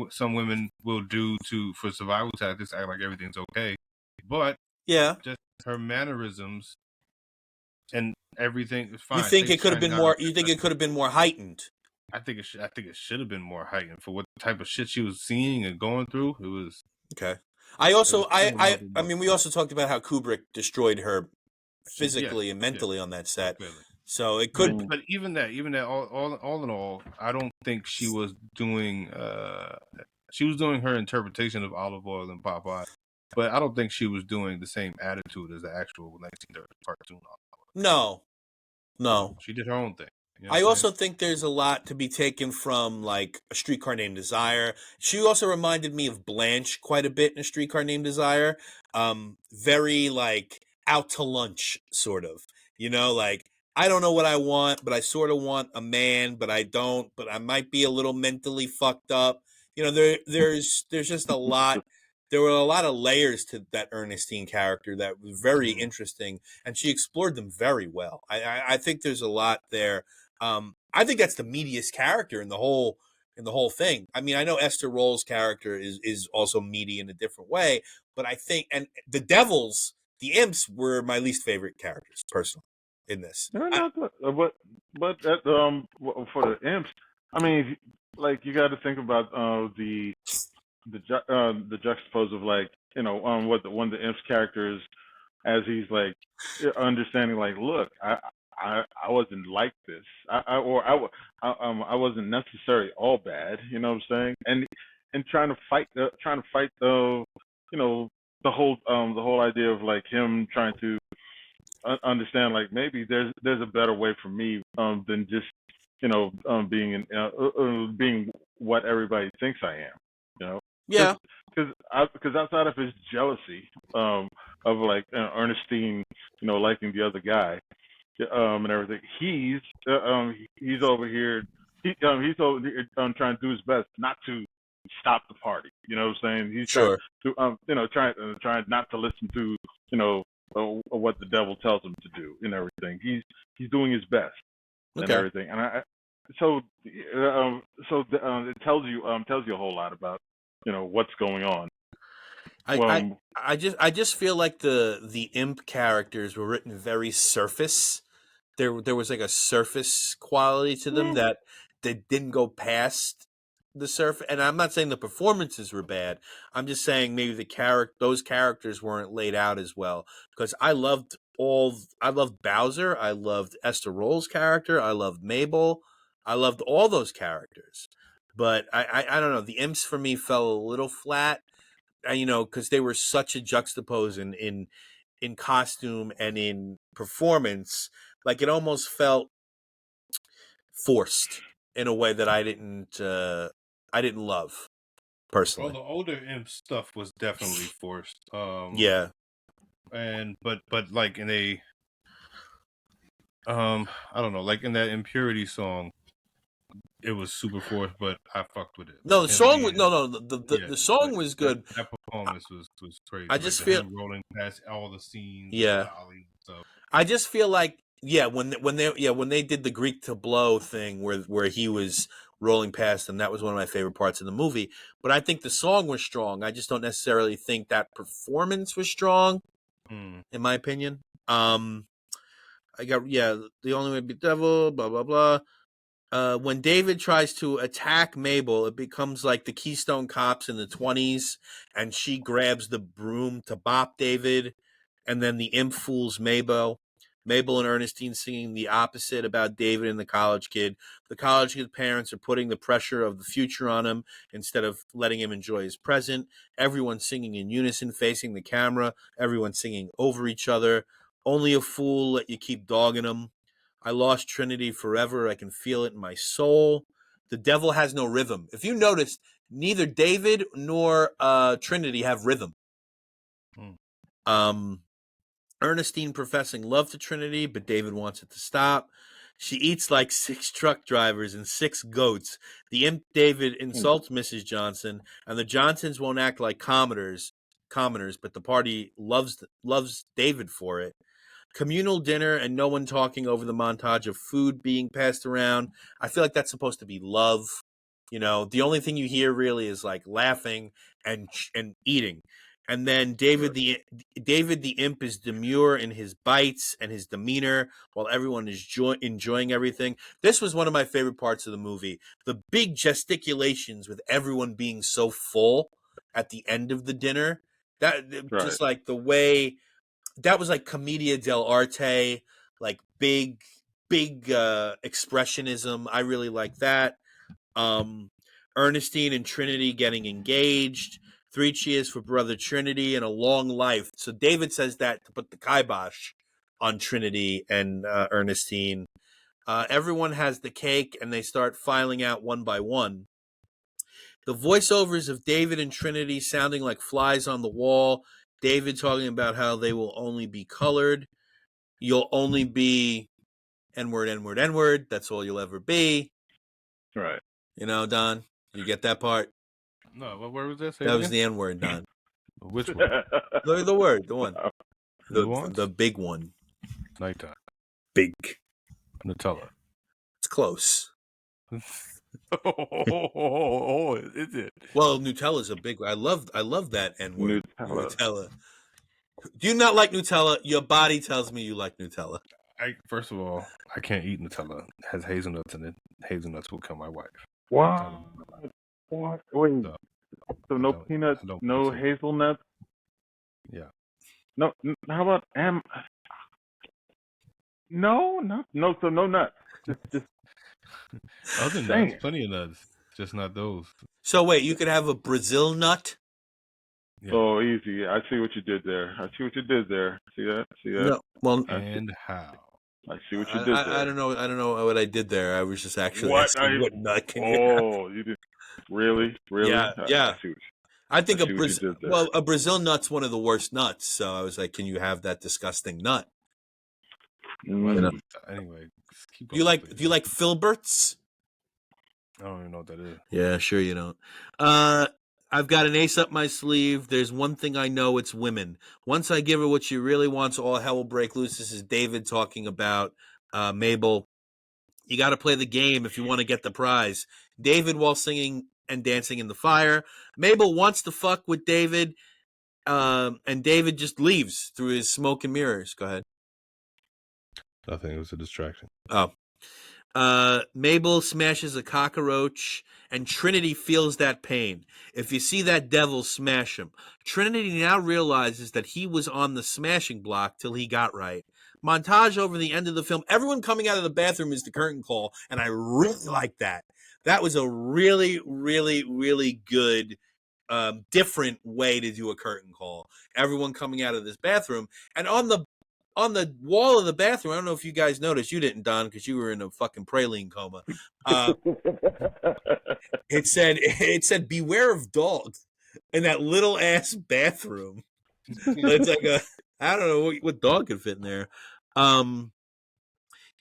some women will do for survival tactics, act like everything's okay. But yeah, just her mannerisms and everything is fine. You think it could have been more? You think it could have been more heightened? I think it should have been more heightened for what type of shit she was seeing and going through. Okay. It was I mean, we also talked about how Kubrick destroyed her yeah, physically and yeah, mentally on that set. clearly. So it But could. but even that, all in all, I don't think she was doing. She was doing her interpretation of Olive Oil and Popeye, but I don't think she was doing the same attitude as the actual 1930 cartoon. No, no. She did her own thing. You know I what I'm saying? also think there's a lot to be taken from like A Streetcar Named Desire. She also reminded me of Blanche quite a bit in A Streetcar Named Desire. Very like out to lunch sort of. Like I don't know what I want, but I sort of want a man, but I don't. But I might be a little mentally fucked up. There's just a lot. There were a lot of layers to that Ernestine character that was very interesting, and she explored them very well. I think there's a lot there. I think that's the meatiest character in the whole thing. I mean, I know Esther Roll's character is also meaty in a different way, but I think and the devils, the imps, were my least favorite characters personally in this. No, not but for the imps, I mean, like you got to think about the juxtapose of like what one of the imps characters as he's like understanding like look I wasn't like this I wasn't necessarily all bad, you know what I'm saying, and trying to fight you know the whole idea of like him trying to understand like maybe there's a better way for me than just being what everybody thinks I am, you know, Yeah, because outside of his jealousy of like Ernestine, liking the other guy, and everything, he's over here, he's over here trying to do his best not to stop the party. You know what I'm saying? He's trying sure. to trying not to listen to what the devil tells him to do and everything. He's doing his best and Okay. everything, and it tells you a whole lot about what's going on. I, I I just feel like the imp characters were written very surface. There was like a surface quality to them that they didn't go past the surface. And I'm not saying the performances were bad. I'm just saying maybe those characters weren't laid out as well. Because I loved Bowser, I loved Esther Roll's character, I loved Mabel, I loved all those characters. But I don't know. The imps for me fell a little flat. Because they were such a juxtapose in costume and in performance, like it almost felt forced in a way that I didn't love Well, personally. the older imp stuff was definitely forced. Yeah. But like in a I don't know, like in that Impurity song, it was super forced, but I fucked with it. No, Like the him song was being, no, the song was good. that performance was crazy. I Like just feel him rolling past all the scenes and yeah. dolly and stuff. I just feel like when they did the Greek to blow thing where he was rolling past them, that was one of my favorite parts of the movie. But I think the song was strong. I just don't necessarily think that performance was strong, in my opinion. I got the only way to be devil, blah blah blah. When David tries to attack Mabel, it becomes like the Keystone Cops in the 20s, and she grabs the broom to bop David, and then the imp fools Mabel. Mabel and Ernestine singing the opposite about David and the college kid. The college kid's parents are putting the pressure of the future on him instead of letting him enjoy his present. Everyone singing in unison, facing the camera. Everyone singing over each other. Only a fool let you keep dogging him. I lost Trinity forever. I can feel it in my soul. The devil has no rhythm. If you notice, neither David nor Trinity have rhythm. Ernestine professing love to Trinity, but David wants it to stop. She eats like 6 truck drivers and 6 goats. The imp David insults Mrs. Johnson, and the Johnsons won't act like commoners, but the party loves David for it. Communal dinner and no one talking over the montage of food being passed around. I feel like that's supposed to be love. The only thing you hear really is like laughing and eating. And then David the Imp is demure in his bites and his demeanor while everyone is enjoying everything. This was one of my favorite parts of the movie. The big gesticulations with everyone being so full at the end of the dinner. Just like the way that was like commedia dell'arte, like big expressionism. I really like that. Ernestine and Trinity getting engaged. 3 cheers for Brother Trinity and a long life. So David says that to put the kibosh on Trinity and Ernestine. Everyone has the cake and they start filing out one by one. The voiceovers of David and Trinity sounding like flies on the wall. David talking about how they will only be colored. You'll only be N-word, N-word, N-word. That's all you'll ever be. Right. You know, Don, you get that part? No, what word was that? Say that it was again? the N-word, Don. Which one? The word, the one. Nuance? The big one. Nighttime. Big. Nutella. It's close. Oh, is it? Well, Nutella's a big one. I love that N-word. Nutella. Do you not like Nutella? Your body tells me you like Nutella. First of all, I can't eat Nutella. It has hazelnuts in it. Hazelnuts will kill my wife. What? What? Wait. So no don't- peanuts, I don't no partake. hazelnuts. Yeah. No. How about No, no. So no nuts. Just Other nuts, plenty of nuts, just not those. So wait, you could have a Brazil nut? Yeah. Oh, easy. I see what you did there. See that? See that? No. Well, And how? I see what you did there. I don't know. I don't know what I did there. I was just actually What? asking what nut can you have? Oh, you did. Really? Yeah. I see I think I see what you did there. a Brazil nut's one of the worst nuts. So I was like, can you have that disgusting nut? Mm. Anyway, keep Do you going, like please. do you like filberts? I don't even know what that is. Yeah, sure you don't. I've got an ace up my sleeve. There's one thing I know, it's women. Once I give her what she really wants, all hell will break loose. This is David talking about Mabel. You got to play the game if you want to get the prize. David while singing and dancing in the fire. Mabel wants to fuck with David, and David just leaves through his smoke and mirrors. Go ahead. Nothing. It was a distraction. Oh. Mabel smashes a cockroach, and Trinity feels that pain. If you see that devil, smash him. Trinity now realizes that he was on the smashing block till he got right. Montage over the end of the film. Everyone coming out of the bathroom is the curtain call, and I really like that. That was a really, really, really good, different way to do a curtain call. Everyone coming out of this bathroom, and on the wall of the bathroom, I don't know if you guys noticed. You didn't, Don, because you were in a fucking praline coma. It said beware of dogs in that little ass bathroom. It's like I don't know what dog could fit in there.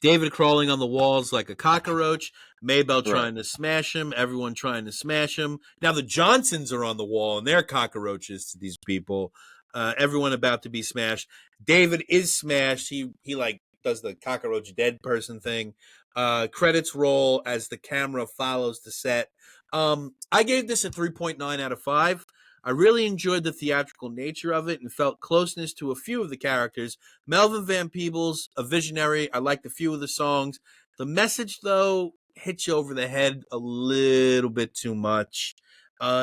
David crawling on the walls like a cockroach. Mabel trying to smash him. Everyone trying to smash him. Now the Johnsons are on the wall and they're cockroaches to these people. Everyone about to be smashed. David is smashed. He like does the cockroach dead person thing. Credits roll as the camera follows the set. I gave this a 3.9 out of 5. I really enjoyed the theatrical nature of it and felt closeness to a few of the characters. Melvin Van Peebles, a visionary. I liked a few of the songs. The message, though, hits you over the head a little bit too much.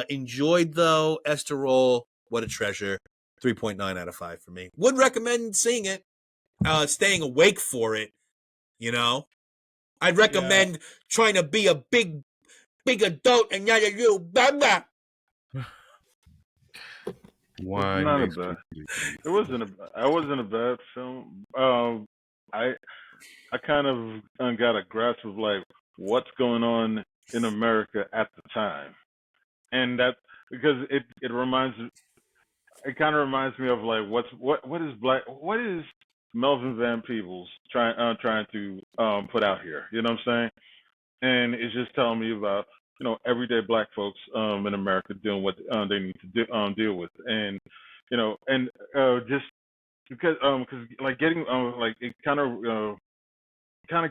Enjoyed, though. Esther Roll, what a treasure. 3.9 out of 5 for me. Would recommend seeing it, staying awake for it, you know. I'd recommend trying to be a big adult and not a little baba. Wine not makes a bad. people It wasn't a bad film. I kind of got a grasp of like what's going on in America at the time, and that because it kind of reminds me of like what is Melvin Van Peebles trying to put out here. You know what I'm saying? And it's just telling me about everyday black folks in America doing what they need to deal with, and just because like getting like it kind of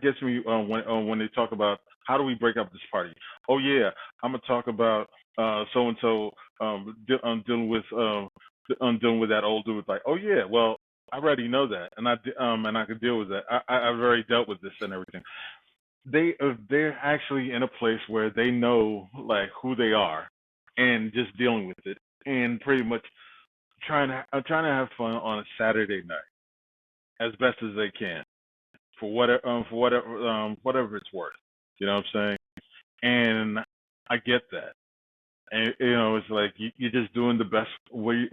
gets me when they talk about how do we break up this party. Oh yeah, I'm gonna talk about so and so dealing with dealing with that old dude. Like, oh yeah, well, I already know that, and I could deal with that. I've already dealt with this and everything. They're actually in a place where they know like who they are, and just dealing with it, and pretty much trying to have fun on a Saturday night as best as they can whatever it's worth. You know what I'm saying? And I get that. And it's like you're just doing the best with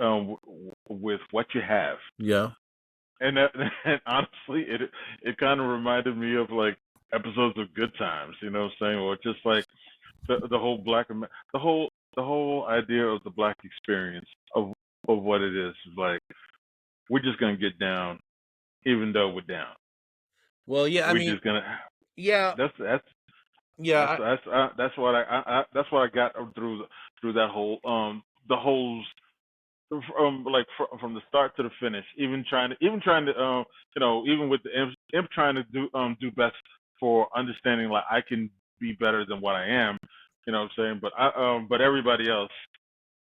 what you have. Yeah. And and honestly, it kind of reminded me of like episodes of Good Times. You know what I'm saying? Or just like the whole the whole idea of the black experience of what it is. Like, we're just gonna get down, even though we're down. Well, yeah, We're just gonna. yeah, That's yeah, that's what that's what I got through that whole the whole from the start to the finish. Even trying to even with the imp trying to do best for understanding, like, I can be better than what I am. You know what I'm saying? But everybody else,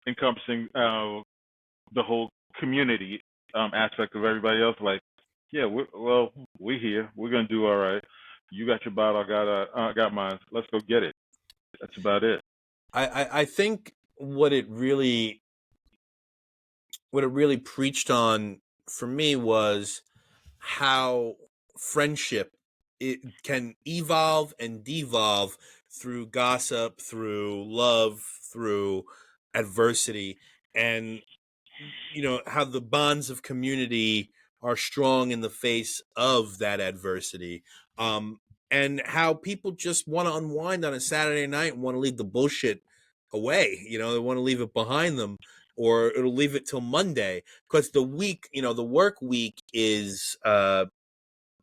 encompassing the whole community aspect of everybody else, like, yeah, we're here. We're gonna do all right. You got your bottle. I got mine. Let's go get it. That's about it. I think what it really preached on for me was how friendship, it can evolve and devolve through gossip, through love, through adversity, and how the bonds of community are strong in the face of that adversity. And how people just want to unwind on a Saturday night and want to leave the bullshit away. They want to leave it behind them, or it'll leave it till Monday, because the week, the work week is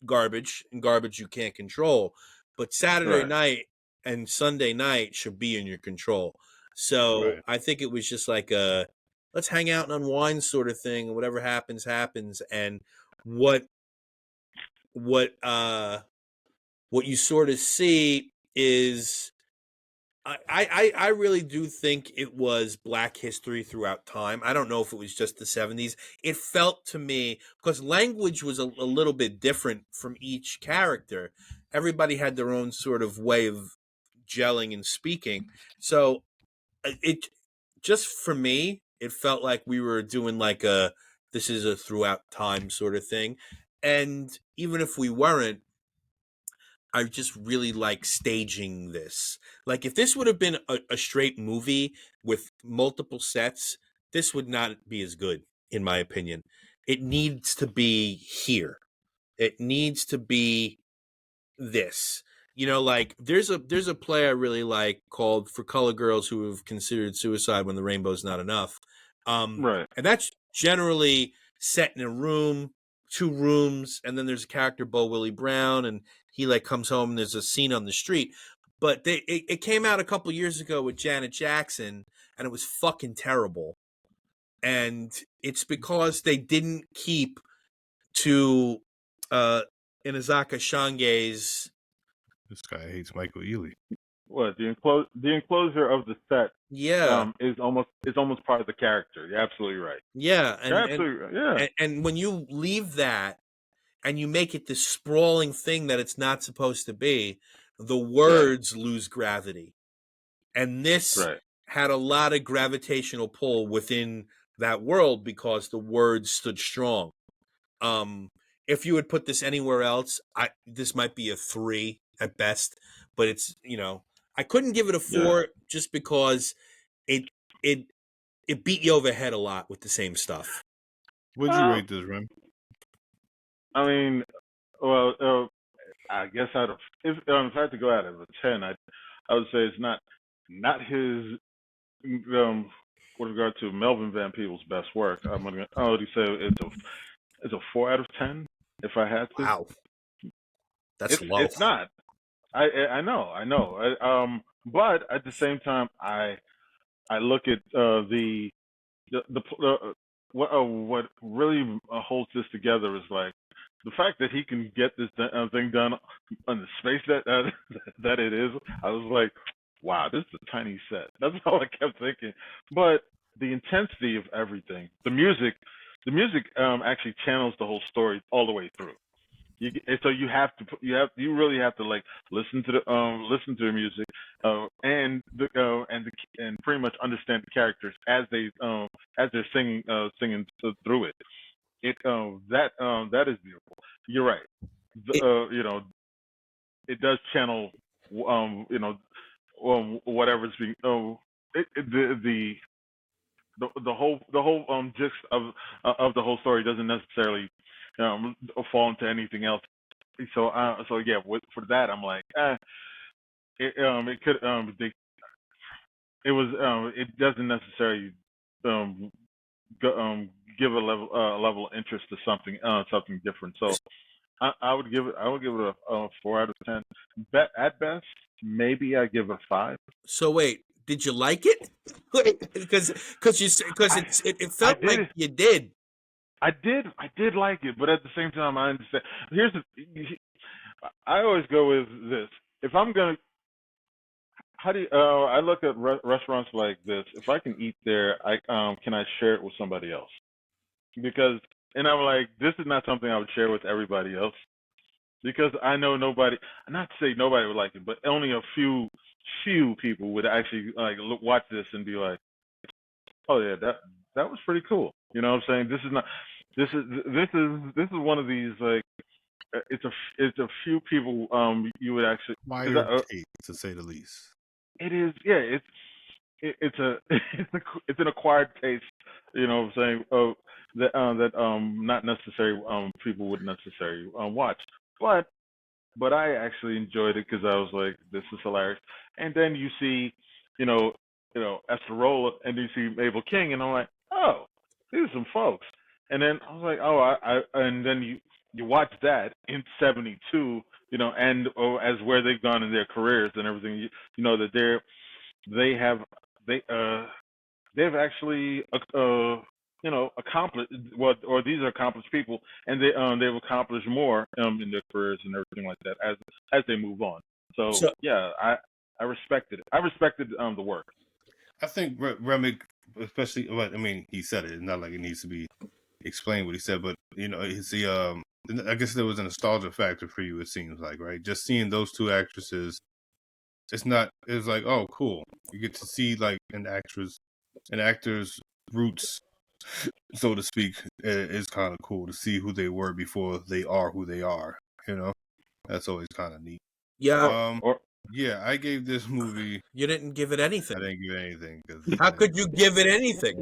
garbage, and garbage you can't control. But Saturday Right. night and Sunday night should be in your control. So Right. I think it was just like a let's hang out and unwind sort of thing, and whatever happens, happens. And what you sort of see is I really do think it was Black history throughout time. I don't know if it was just the 70s. It felt to me, because language was a little bit different from each character. Everybody had their own sort of way of gelling and speaking. So it just for me, it felt like we were doing like this is a throughout time sort of thing. And even if we weren't, I just really like staging this. Like, if this would have been a straight movie with multiple sets, this would not be as good, in my opinion. It needs to be here. It needs to be this. Like, there's a play I really like called "For Color Girls Who Have Considered Suicide When the Rainbow's Not Enough," Right. and that's generally set in a room, two rooms, and then there's a character, Bo Willie Brown, and he like comes home and there's a scene on the street. But it came out a couple years ago with Janet Jackson, and it was fucking terrible. And it's because they didn't keep to Inazaka Shange's. This guy hates Michael Ealy. What the enclosure of the set Yeah. is almost part of the character. You're absolutely right. Yeah, You're absolutely right. Yeah. and when you leave that and you make it this sprawling thing that it's not supposed to be, the words lose gravity. And this Right. had a lot of gravitational pull within that world because the words stood strong. If you would put this anywhere else, this might be a 3 at best, but it's, I couldn't give it a 4 just because it beat you over the head a lot with the same stuff. What'd you rate this, Rem? I mean, well, I guess if I had to go out of a 10, I would say it's not his with regard to Melvin Van Peeble's best work. I would say it's a 4 out of 10 if I had to. Wow, that's low. It's not. I know. But at the same time, I look at what really holds this together is like the fact that he can get this thing done on the space that it is. I was like, wow, this is a tiny set. That's all I kept thinking. But the intensity of everything. The music actually channels the whole story all the way through. So you really have to like listen to the music and pretty much understand the characters as they're singing through it. That is beautiful. You're right. It, You know, it does channel you know whatever's being the whole gist of the whole story doesn't necessarily fall into anything else. So yeah, for that I'm like, it could it doesn't necessarily um, give a level of interest to something different. So I would give it a 4 out of 10. At best, maybe I give it a 5. so wait, did you like it? Because I it I felt like did you did. I did like it, but at the same time I understand. Here's the I always go with this. If I'm gonna how do you, I look at restaurants like this. If I can eat there, I can I share it with somebody else? Because and I'm like, this is not something I would share with everybody else because I know nobody. Not to say nobody would like it, but only a few people would actually like watch this and be like, oh yeah, that was pretty cool. You know what I'm saying? This is not. This is one of these like it's a few people you would actually Acquired taste, to say the least. it is yeah it's a it's an acquired taste, you know what I'm saying, that not necessarily people would necessarily watch, but I actually enjoyed it because I was like, this is hilarious. And then you see, you know, Esterola, and you see Mabel King, and I'm like, oh, these are some folks. And then I was like, oh, and then you watch that in '72, and as where they've gone in their careers and everything, you know that they have they they've actually accomplished what, or these are accomplished people, and they've accomplished more in their careers and everything like that as they move on. So So yeah, I respected it. I respected the work. I think Remick, especially, well, I mean, he said it. It's not like it needs to be explained what he said, but it's the I guess there was a nostalgia factor for you. It seems like, right? Just seeing those two actresses, it's like, oh, cool. You get to see like an actor's roots, so to speak. Is kind of cool to see who they were before they are who they are. That's always kind of neat. yeah, Yeah, I gave this movie. you didn't give it anything. I didn't give it anything because How could you give it anything?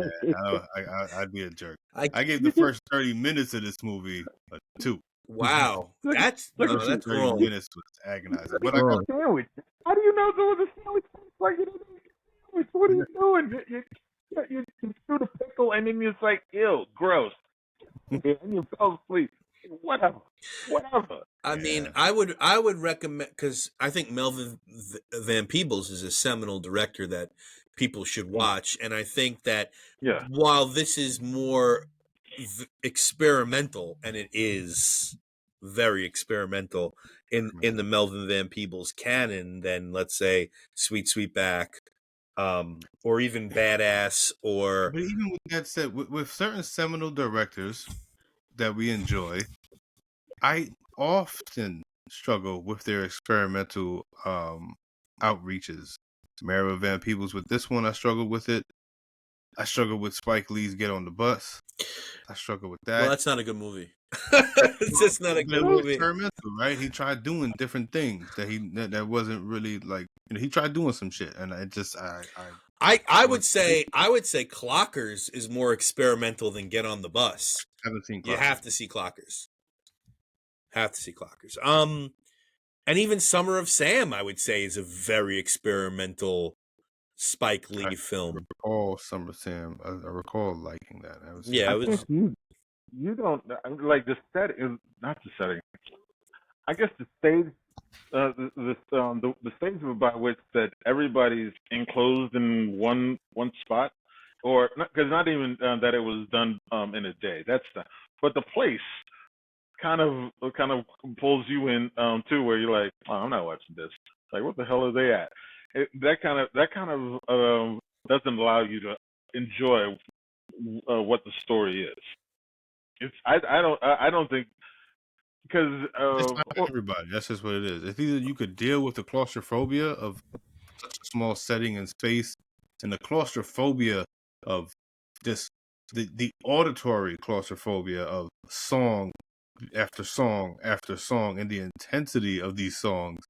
I'd be a jerk. I I gave the first 30 minutes of this movie a 2. Wow, that's look no, at that's 30 wrong. minutes was agonizing. But I Wrong. Sandwich. How do you know there was a sandwich? Like, sandwich. What are you doing? You threw the pickle and then you're like, ew, gross, and you fell asleep. Whatever. I mean, I would recommend, because I think Melvin Van Peebles is a seminal director that people should watch, and I think that Yeah. while this is more experimental, and it is very experimental in the Melvin Van Peebles canon than, let's say, Sweet Sweetback, or even Badass, or But even with that said, with certain seminal directors that we enjoy, I often struggle with their experimental outreaches. Mara Van Peebles with this one, I struggled with it. I struggle with Spike Lee's Get on the Bus. I struggle with that. well, that's not a good movie. It's just not a good movie. Experimental, right? He tried doing different things that wasn't really like, he tried doing some shit, and I just I would say Clockers is more experimental than Get on the Bus. haven't seen. You have to see Clockers. And even Summer of Sam, I would say, is a very experimental Spike Lee film. I recall Summer Sam. I recall liking that. Yeah, it was. You don't like the set is not the setting. I guess the stage, the stage by which that everybody's enclosed in one spot, or because not even that it was done in a day. That's but the place kind of pulls you in too, where you're like, oh, I'm not watching this. Like, what the hell are they at? That kind of doesn't allow you to enjoy what the story is. I don't think because It's not for everybody. That's just what it is. It's either you could deal with the claustrophobia of such a small setting and space, and the claustrophobia of this the auditory claustrophobia of song after song after song, and the intensity of these songs.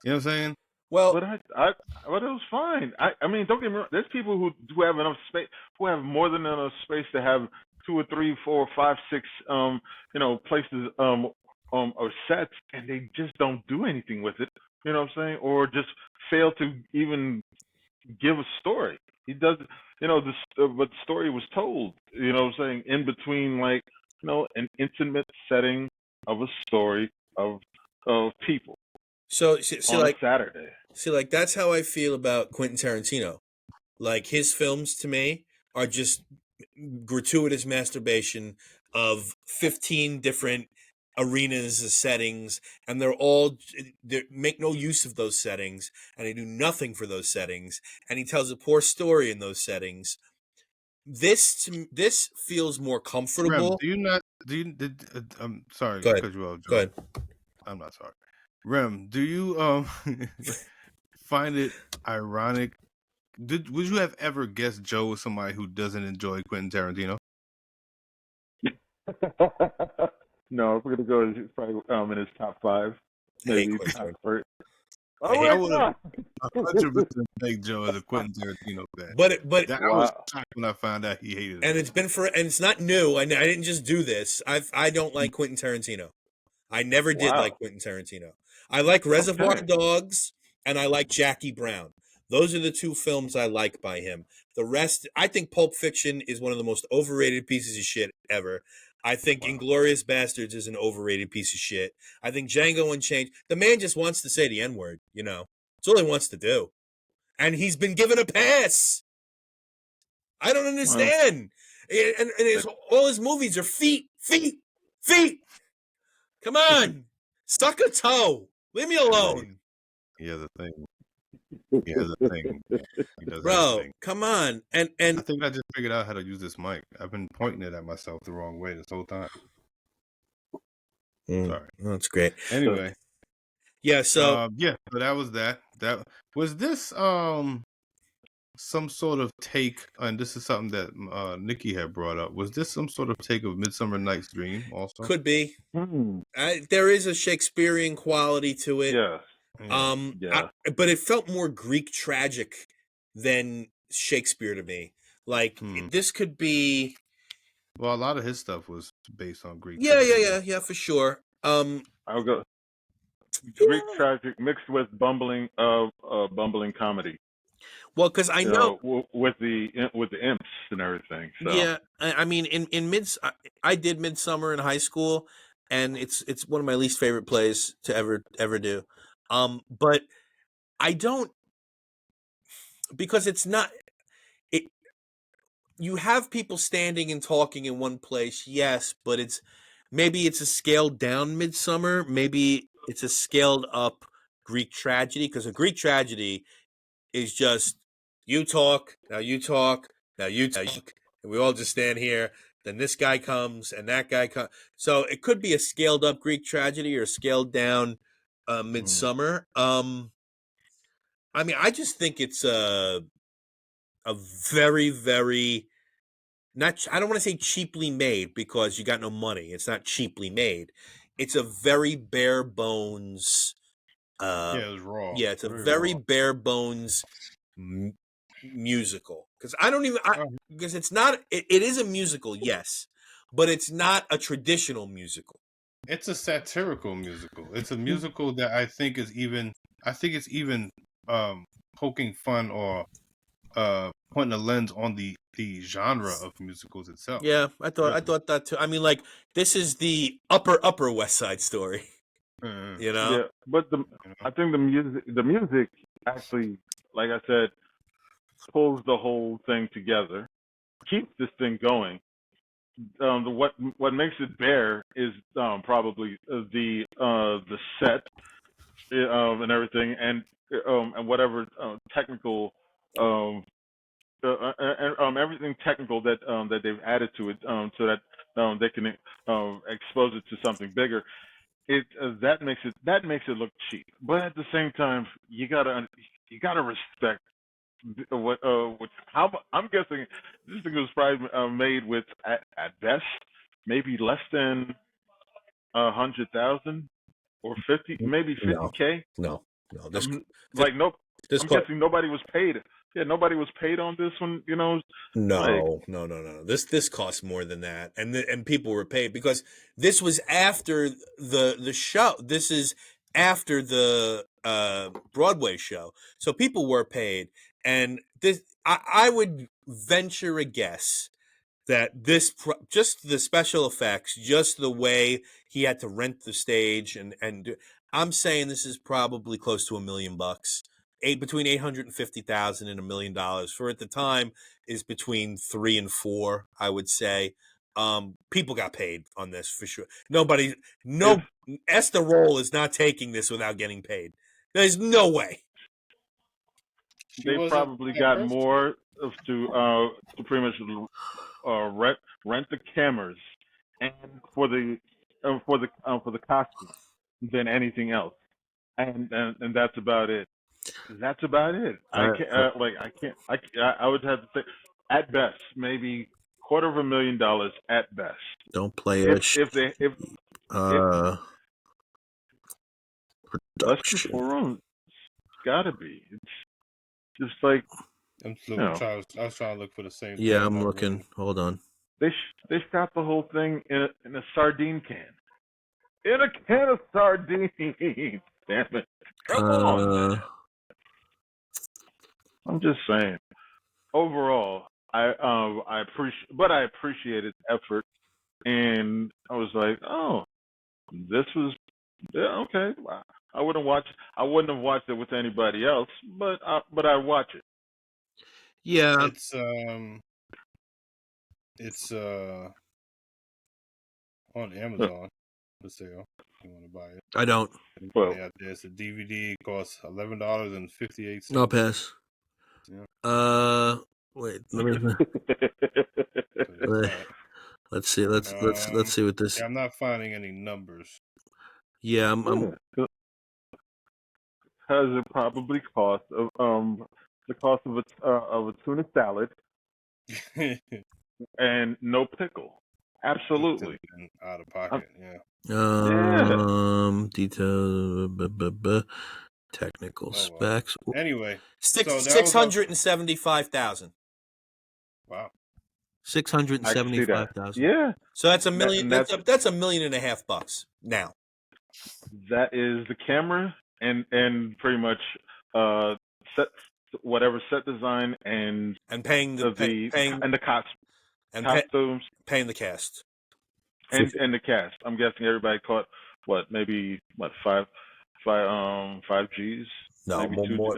You know what I'm saying? Well, but but it was fine. I mean, don't get me wrong. There's people who have enough space, who have more than enough space to have 2 or 3, 4, 5, 6 places or sets, and they just don't do anything with it. You know what I'm saying? Or just fail to even give a story. He does, but the story was told. You know what I'm saying? In between, like, an intimate setting of a story of people so see, on a like Saturday. that's how I feel about Quentin Tarantino. Like, his films to me are just gratuitous masturbation of 15 different arenas, settings, and they make no use of those settings, and they do nothing for those settings, and he tells a poor story in those settings. This feels more Rem, comfortable. do you not? Do you? I'm sorry Go to ahead. cut you off, Go Joe. ahead. I'm not sorry. Rem, do you find it ironic? Would you have ever guessed Joe was somebody who doesn't enjoy Quentin Tarantino? No, if we're gonna go, it's probably in his top 5, I hate maybe Quentin top Tarantino. 3. I Oh hate, I my would God! have 100% pegged Joe as a Quentin Tarantino fan. but I was Wow! shocked when I found out he hated and him. it's not new. I didn't just do this. I don't like Quentin Tarantino. I never did like Wow! Quentin Tarantino. I like Reservoir Okay. Dogs and I like Jackie Brown. Those are the 2 films I like by him. The rest, I think Pulp Fiction is one of the most overrated pieces of shit ever. I think Wow. Inglourious Bastards is an overrated piece of shit. I think Django Unchained, the man just wants to say the N word, That's all he wants to do. And he's been given a pass. I don't Well, understand. All his movies are feet, feet, feet. Come on. Suck a toe. Leave me alone. He has a thing. He has a thing. He does have a Bro, thing. come on. I And think I just figured out how to use this mic. I've been pointing it at myself the wrong way this whole time. Sorry. that's great. Anyway, Yeah, so so that was that. That was this some sort of take, and this is something that Nikki had brought up. Was this some sort of take of Midsummer Night's Dream also? could be. hmm. There is a Shakespearean quality to it. Yes. Yeah. Yeah. But it felt more Greek tragic than Shakespeare to me. Like, this could be. Well, a lot of his stuff was based on Greek Yeah, tragedy. for sure. I'll go Greek tragic mixed with bumbling comedy. Well, because I know. With the imps and everything. So Yeah, I mean, I did Midsummer in high school, and it's one of my least favorite plays to ever do. But I don't, because it's not it. You have people standing and talking in one place, yes, but maybe it's a scaled down Midsummer, maybe it's a scaled up Greek tragedy, because a Greek tragedy is just you talk, now you talk, now you talk, and we all just stand here. Then this guy comes and that guy comes. So it could be a scaled up Greek tragedy or a scaled down Midsummer. I mean, I just think it's a very, very not. I don't want to say cheaply made, because you got no money. It's not cheaply made. It's a very bare bones. Yeah, it was raw. Yeah, it's a Very very raw. bare bones musical, because I don't even because it's not. It is a musical, yes, but it's not a traditional musical. It's a satirical musical. It's a musical that I think it's even poking fun or pointing a lens on the genre of musicals itself. Yeah, I Really. thought that too. I mean, like, this is the upper West Side Story. yeah, but I think the music actually, like I said, pulls the whole thing together, keeps this thing going. What makes it bare is probably the set and everything, and whatever technical and everything technical that they've added to it, so that they can expose it to something bigger. It that makes it look cheap. But at the same time, you gotta respect what how I'm guessing this thing was probably made with at best maybe less than 100,000 or 50, maybe No, 50K. no. This Like no, this I'm cost, guessing nobody was paid. Yeah, nobody was paid on this one. Like no. This costs more than that, and people were paid because this was after the show. This is after the Broadway show, so people were paid, and this I would venture a guess that just the special effects, just the way he had to rent the stage, and I'm saying this is probably close to $1 million. Between 850,000 and $1 million for at the time is between 3 and 4, I would say. People got paid on this for sure. if Esther Roll is not taking this without getting paid. There's no way. She they wasn't probably at got first. more to pretty much rent the cameras and for the costume than anything else, and that's about it. That's about it. I Uh, can't I can't I would have to say at best maybe $250,000 at best. don't play If a sh- if they if uh less than production. 4 rooms, it's gotta be. It's just like I'm you know I was trying to look for the same Yeah, thing. I'm Not looking. really. Hold on. they shot the whole thing in a sardine can. In a can of sardines. Damn it! Come on, man. Uh, I'm just saying. Overall, I appreciated the effort, and I was like, oh, this was yeah, okay. I wouldn't have watched it with anybody else, but I watch it. yeah, It's on Amazon for sale. If you want to buy it? I don't. Well, Anybody out there? It's a DVD. It costs $11.58. I'll pass. Yeah, Wait. Let me. so there's that. Let's see. Let's see what this. Yeah, I'm not finding any numbers. Yeah, I'm because it probably cost the cost of a tuna salad and no pickle. This could Absolutely. have been out of Um, pocket. Yeah. yeah. detail. Technical Oh well. specs. Anyway, Six so that six was up. hundred and 75,000. Wow. Six hundred and I can see that. 75,000. Yeah. So that's a million. And that's That's $1.5 million now. that is the camera and pretty much uh set whatever set design and Paying the and the costumes paying the cast. and the cast. I'm guessing everybody caught maybe five G's, No, maybe two. more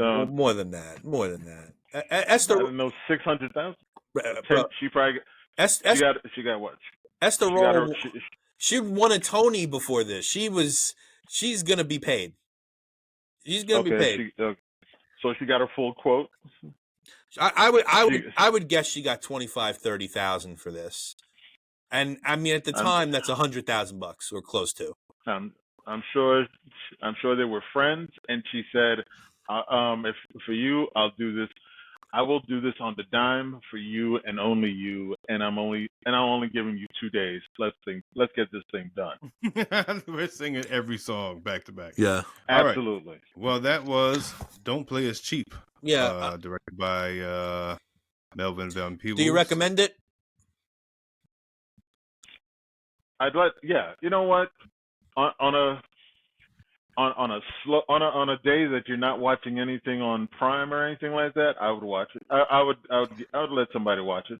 than that. More than that. I don't know, 600,000. She probably she got what? Esther She got her. Roll. She won a Tony before this. She's gonna be paid. She's gonna be paid. So she got her full quote. I would guess she got 25,000-30,000 for this. And I mean, at the time, that's $100,000 or close to. I'm sure they were friends, and she said, "If for you, I'll do this. I will do this on the dime for you and only you, and I'm only giving you 2 days. Let's get this thing done." We're singing every song back to back. Yeah, absolutely. Right. Well, that was "Don't Play Us Cheap." Yeah, directed by Melvin Van Peeble. Do you recommend it? Yeah. You know what? On a day that you're not watching anything on Prime or anything like that, I would watch it. I would let somebody watch it.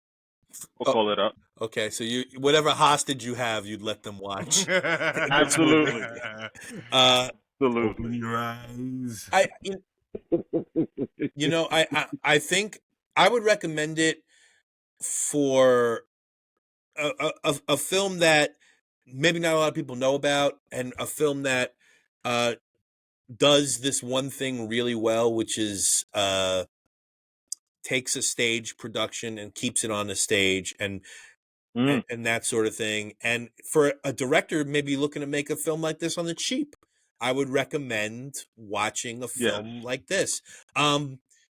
We'll call it up. Okay, so whatever hostage you have, you'd let them watch. Absolutely. Open your eyes. I think I would recommend it for a film that maybe not a lot of people know about, and a film that does this one thing really well, which is takes a stage production and keeps it on the stage and that sort of thing. And for a director maybe looking to make a film like this on the cheap, I would recommend watching a film like this.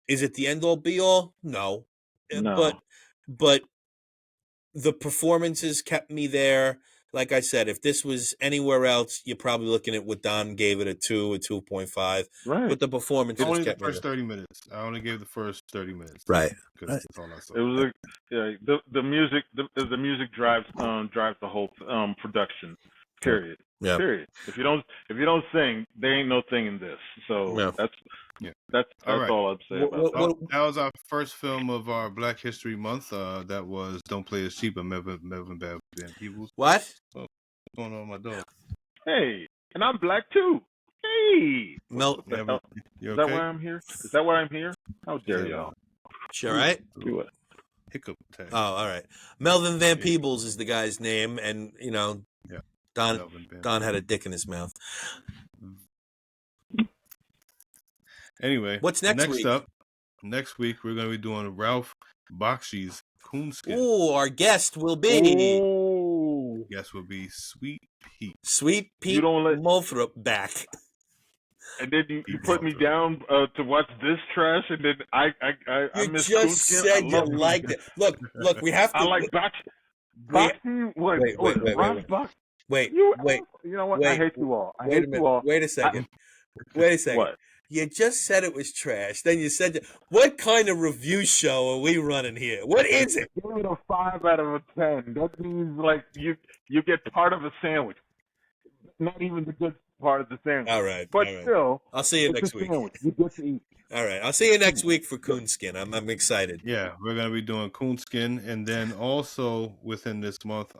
Is it the end all be all? No. But the performances kept me there. Like I said, if this was anywhere else, you're probably looking at what Don gave it a 2 or 2.5. Right. But the performances only kept the first me 30 minutes. I only gave the first 30 minutes. Right. Because that's all I saw. It was the music. The music drives the whole production. Period. Yeah. Period. If you don't sing, there ain't no thing in this. So that's all I'd say about that. That was our first film of our Black History Month. That was "Don't Play As Cheap" by Melvin Van Peeble. What? What's going on with my dog? Hey, and I'm black too. Hey, You is okay? that why I'm here? Is that why I'm here? How dare y'all? All right. Do it. Hiccup tag. Oh, all right. Melvin Van Peebles is the guy's name, and Don had a dick in his mouth. Anyway, what's next week? Next week we're going to be doing Ralph Bakshi's Coonskin. Ooh, our guest will be. Guest will be Sweet Pete. Sweet Pete Moulthrop back. And then you put me down to watch this trash, and then I missed You just said you liked it. Look, we have to. I like Bakshy. Wait. You know what? I hate you all. I hate you all. Wait a second. What? You just said it was trash. Then you said, what kind of review show are we running here? What is it? Give it a 5 out of 10. That means like you get part of a sandwich. Not even the good part of the sandwich. All right. But still, I'll see you next week. Sandwich. You get to eat. All right. I'll see you next week for Coonskin. I'm excited. Yeah, we're going to be doing Coonskin. And then also within this month,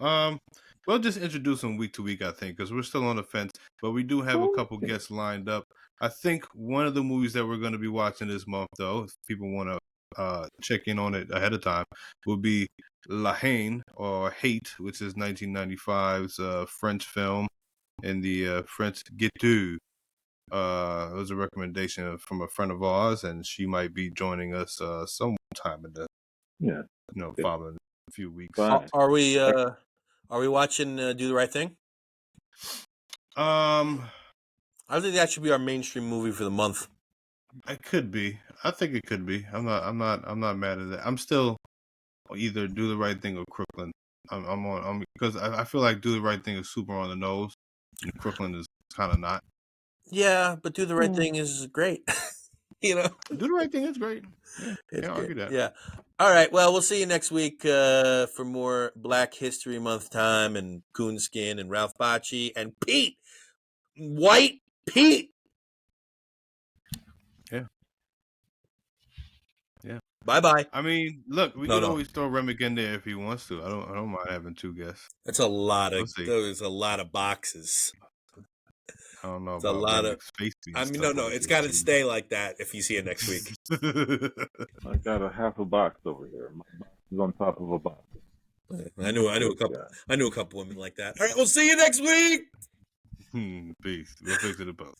we'll just introduce them week to week, I think, because we're still on the fence. But we do have a couple guests lined up. I think one of the movies that we're going to be watching this month, though, if people want to check in on it ahead of time, will be La Haine, or Hate, which is 1995's French film in the French Ghetto. It was a recommendation from a friend of ours, and she might be joining us sometime in the following few weeks. Are we watching Do the Right Thing? I think that should be our mainstream movie for the month. It could be. I think it could be. I'm not mad at that. I'm still either Do the Right Thing or Crooklyn. I'm because I feel like Do the Right Thing is super on the nose, and Crooklyn is kind of not. Yeah, but Do the Right Thing is great. Do the Right Thing is great. Yeah, can't argue that. Yeah. All right. Well, we'll see you next week for more Black History Month time and Coonskin and Ralph Bakshi and Pete, White Pete. Yeah. Bye. I mean, look, we can always throw Remick in there if he wants to. I don't mind having 2 guests. That's a lot of. There's a lot of boxes. I don't know. It's a lot of space. I mean, no. It's got to stay like that if you see it next week. I got a half a box over here. My box is on top of a box. I knew a couple women like that. All right, we'll see you next week. Peace. We'll fix it about.